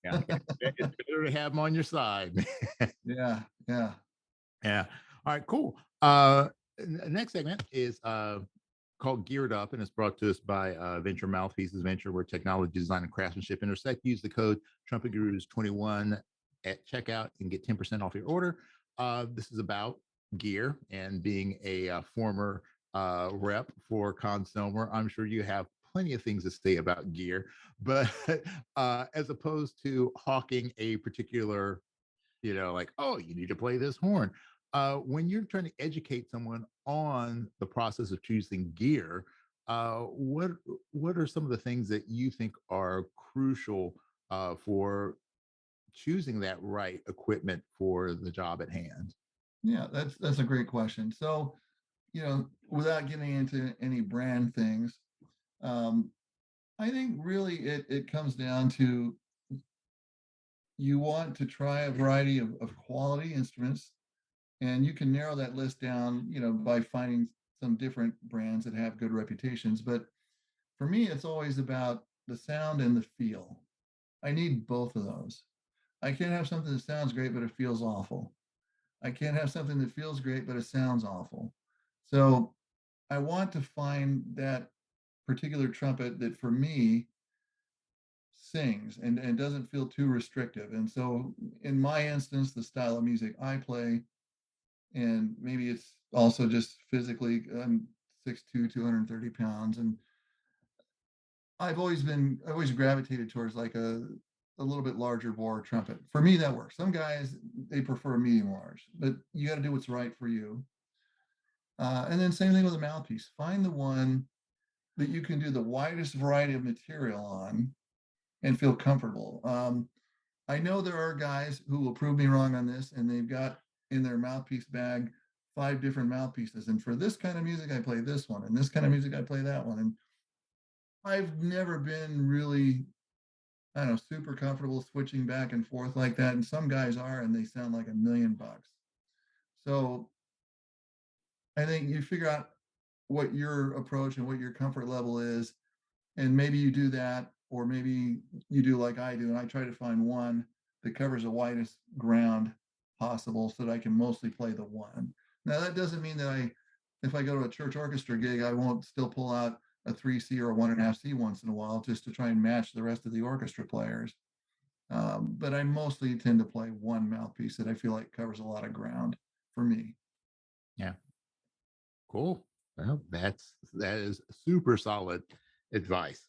yeah, it's better to have them on your side. Yeah, yeah. Yeah. All right, cool. Next segment is called Geared Up, and it's brought to us by Venture Mouthpieces Venture, where technology, design, and craftsmanship intersect. Use the code Trumpet Gurus 21 at checkout and get 10% off your order. This is about gear, and being a former rep for Consumer, I'm sure you have plenty of things to say about gear, but as opposed to hawking a particular, like, oh, you need to play this horn. When you're trying to educate someone on the process of choosing gear, what are some of the things that you think are crucial for choosing that right equipment for the job at hand? Yeah, that's a great question. So, without getting into any brand things, um, I think really it comes down to you want to try a variety of quality instruments, and you can narrow that list down, by finding some different brands that have good reputations. But for me, it's always about the sound and the feel. I need both of those. I can't have something that sounds great, but it feels awful. I can't have something that feels great, but it sounds awful. So I want to find that particular trumpet that for me sings and doesn't feel too restrictive. And so in my instance, the style of music I play, and maybe it's also just physically, I'm 6'2", 230 pounds. And I've always gravitated towards like a little bit larger bore trumpet. For me, that works. Some guys, they prefer medium large, but you got to do what's right for you. And then same thing with a mouthpiece. Find the one that you can do the widest variety of material on and feel comfortable. I know there are guys who will prove me wrong on this, and they've got in their mouthpiece bag 5 different mouthpieces. And for this kind of music, I play this one, and this kind of music, I play that one. And I've never been really, I don't know, super comfortable switching back and forth like that. And some guys are, and they sound like $1,000,000. So I think you figure out what your approach and what your comfort level is, and maybe you do that, or maybe you do like I do, and I try to find one that covers the widest ground possible so that I can mostly play the one. Now that doesn't mean that if I go to a church orchestra gig, I won't still pull out a 3C or a 1.5C once in a while just to try and match the rest of the orchestra players. But I mostly tend to play one mouthpiece that I feel like covers a lot of ground for me. Yeah. Cool. Well, that is super solid advice.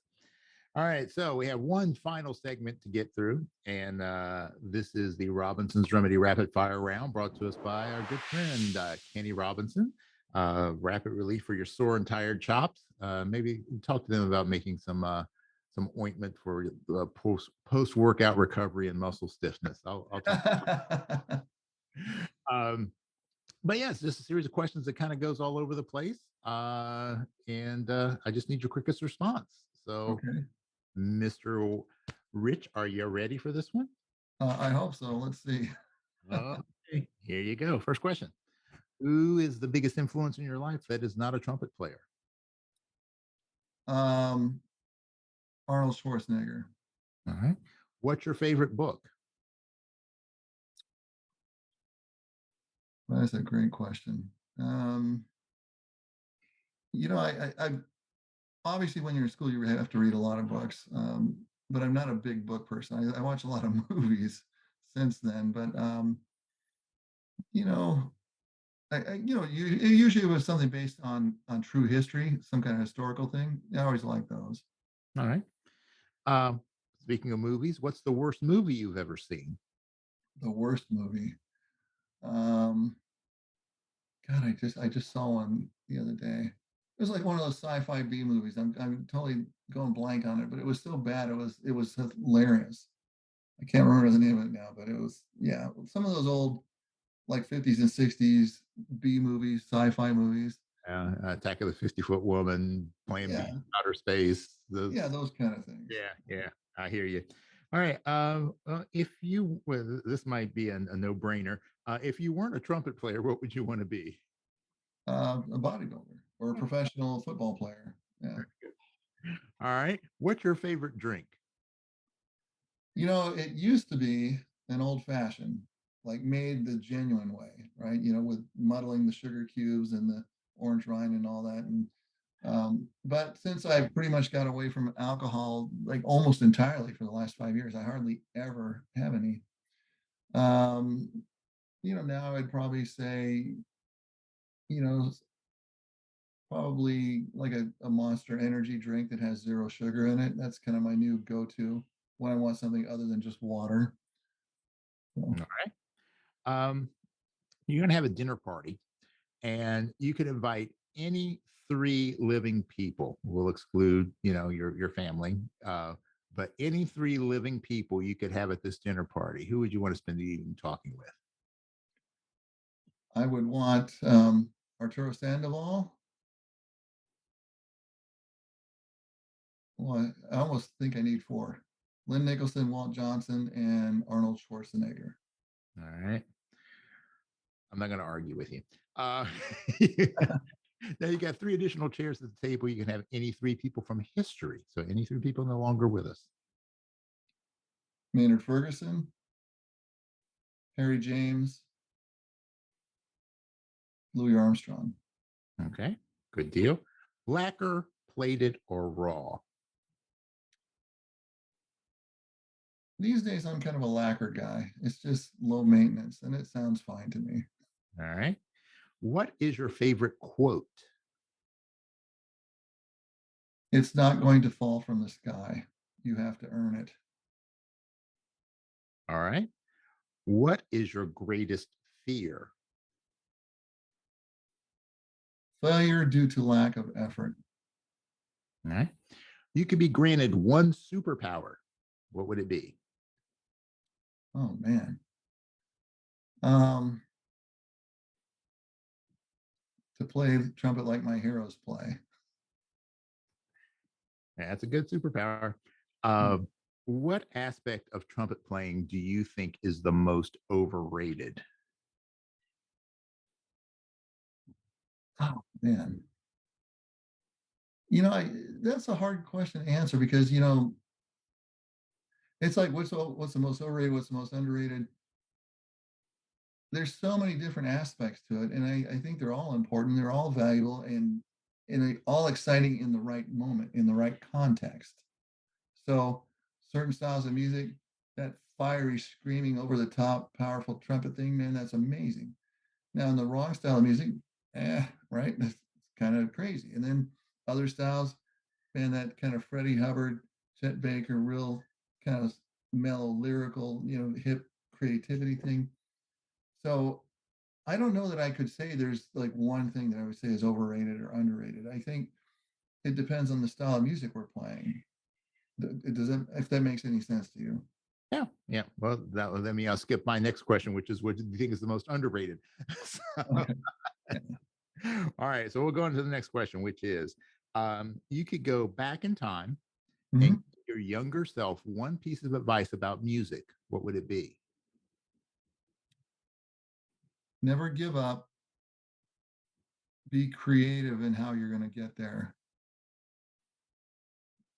All right, so we have one final segment to get through, and this is the Robinson's Remedy Rapid Fire Round, brought to us by our good friend Kenny Robinson. Rapid relief for your sore and tired chops. Maybe talk to them about making some ointment for post workout recovery and muscle stiffness. I'll talk. But yeah, it's just a series of questions that kind of goes all over the place, and I just need your quickest response. So. Okay. Mr. Rich, are you ready for this one? I hope so. Let's see. Okay, here you go. First question. Who is the biggest influence in your life that is not a trumpet player? um, Arnold Schwarzenegger. All right. What's your favorite book? That's a great question. I obviously when you're in school, you have to read a lot of books, but I'm not a big book person. I watch a lot of movies since then, but you know, it usually was something based on true history, some kind of historical thing. I always like those. All right. Um, Speaking of movies, what's the worst movie you've ever seen? The worst movie. Um, God, I just saw one the other day. It was like one of those sci-fi B movies. I'm totally going blank on it, but it was so bad. It was hilarious. I can't remember the name of it now, but it was, yeah, some of those old like 50s and 60s B movies, sci-fi movies. Attack of the 50-Foot Woman, Plan B, Yeah, Outer Space. yeah, those kind of things. Yeah, I hear you. All right. If you, well, this might be a no-brainer. If you weren't a trumpet player, what would you want to be? A bodybuilder or a professional football player. Yeah. All right. What's your favorite drink? It used to be an old fashioned, like made the genuine way, right? With muddling the sugar cubes and the orange rind and all that. And but since I've pretty much got away from alcohol, like almost entirely for the last 5 years, I hardly ever have any. Um, now I'd probably say, you know, probably like a Monster energy drink that has zero sugar in it. That's kind of my new go-to when I want something other than just water. All So, right. Um, you're going to have a dinner party, and you could invite any three living people. We'll exclude, your family, but any three living people you could have at this dinner party. Who would you want to spend the evening talking with? I would want Arturo Sandoval. Well, I almost think I need four. Lynn Nicholson, Walt Johnson, and Arnold Schwarzenegger. All right. I'm not going to argue with you. Uh, now you got three additional chairs at the table. You can have any three people from history. So any three people no longer with us. Maynard Ferguson, Harry James, Louis Armstrong. Okay, good deal. Lacquer, plated, or raw? These days, I'm kind of a lacquer guy. It's just low maintenance, and it sounds fine to me. All right. What is your favorite quote? It's not going to fall from the sky. You have to earn it. All right. What is your greatest fear? Failure due to lack of effort. All right. You could be granted one superpower. What would it be? Oh man. Um, to play the trumpet like my heroes play. That's a good superpower. Hmm. Uh, what aspect of trumpet playing do you think is the most overrated? Oh man. That's a hard question to answer because it's like what's the most overrated, what's the most underrated. There's so many different aspects to it, and I think they're all important. They're all valuable, and they all exciting in the right moment, in the right context. So certain styles of music, that fiery, screaming, over the top, powerful trumpet thing, man, that's amazing. Now in the wrong style of music, right, that's kind of crazy. And then other styles, man, that kind of Freddie Hubbard, Chet Baker, real kind of mellow, lyrical, hip creativity thing. So I don't know that I could say there's like one thing that I would say is overrated or underrated. I think it depends on the style of music we're playing. It doesn't, if that makes any sense to you. Yeah, yeah. Well, let me skip my next question, which is what do you think is the most underrated? So, Okay. Yeah. all right, so we'll go on to the next question, which is you could go back in time and Mhm. give your younger self one piece of advice about music. What would it be? Never give up. Be creative in how you're going to get there.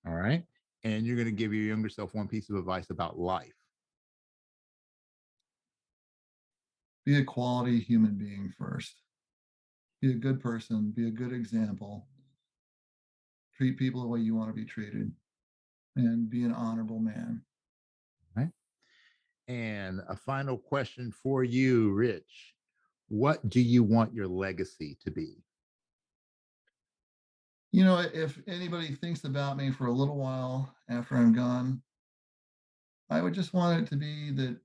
All right. And you're going to give your younger self one piece of advice about life. Be a quality human being first. Be a good person. Be a good example. Treat people the way you want to be treated, and be an honorable man. Right. And a final question for you, Rich. What do you want your legacy to be? If anybody thinks about me for a little while after I'm gone, I would just want it to be that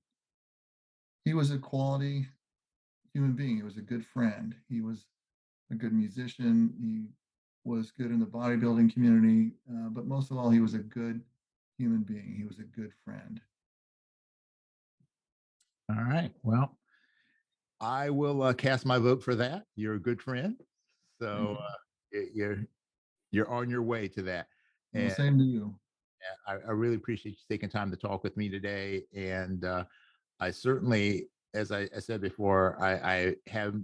he was a quality human being. He was a good friend. He was a good musician. He was good in the bodybuilding community. But most of all, he was a good human being. He was a good friend. All right. Well, I will cast my vote for that. You're a good friend. Thank So you. you're on your way to that. Well, And same to you. I really appreciate you taking time to talk with me today. And I certainly, as I said before, I have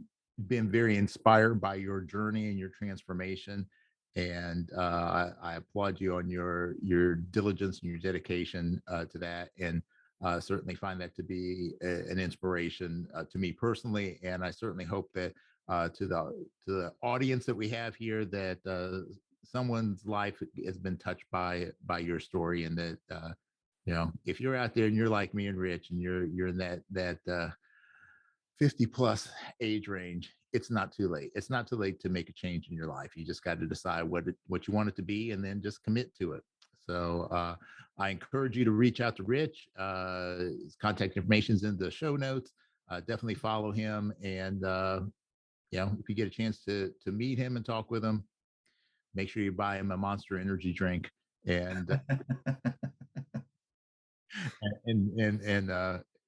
been very inspired by your journey and your transformation. And I applaud you on your diligence and your dedication to that. And certainly find that to be an inspiration to me personally. And I certainly hope that to the audience that we have here that someone's life has been touched by your story, and that if you're out there and you're like me and Rich, and you're in that 50 plus age range, it's not too late. It's not too late to make a change in your life. You just got to decide what you want it to be, and then just commit to it. So I encourage you to reach out to Rich. His contact information is in the show notes. Definitely follow him, and if you get a chance to meet him and talk with him, make sure you buy him a Monster Energy drink, and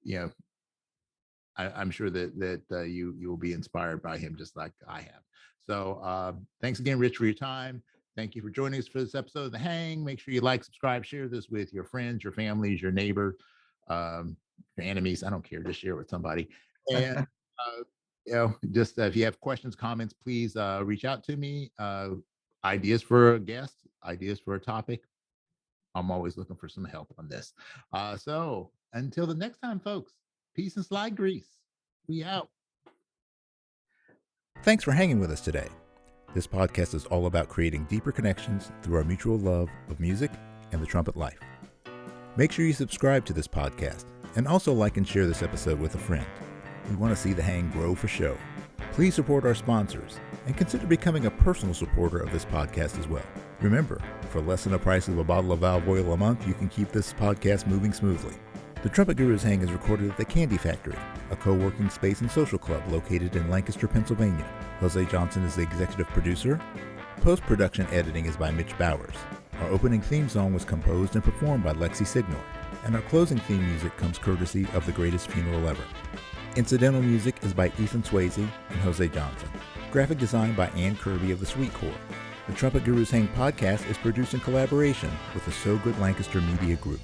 you know, I'm sure that you will be inspired by him just like I have. So thanks again, Rich, for your time. Thank you for joining us for this episode of The Hang. Make sure you like, subscribe, share this with your friends, your families, your neighbor, your enemies. I don't care. Just share it with somebody. And just if you have questions, comments, please reach out to me. Ideas for a guest, ideas for a topic. I'm always looking for some help on this. So until the next time, folks. Peace and slide grease. We out. Thanks for hanging with us today. This podcast is all about creating deeper connections through our mutual love of music and the trumpet life. Make sure you subscribe to this podcast and also like and share this episode with a friend. We want to see the hang grow for show. Please support our sponsors and consider becoming a personal supporter of this podcast as well. Remember, for less than the price of a bottle of valve oil a month, you can keep this podcast moving smoothly. The Trumpet Guru's Hang is recorded at the Candy Factory, a co-working space and social club located in Lancaster, Pennsylvania. Jose Johnson is the executive producer. Post-production editing is by Mitch Bowers. Our opening theme song was composed and performed by Lexi Signor, and our closing theme music comes courtesy of The Greatest Funeral Ever. Incidental music is by Ethan Swayze and Jose Johnson. Graphic design by Ann Kirby of the Sweet Core. The Trumpet Guru's Hang podcast is produced in collaboration with the So Good Lancaster Media Group.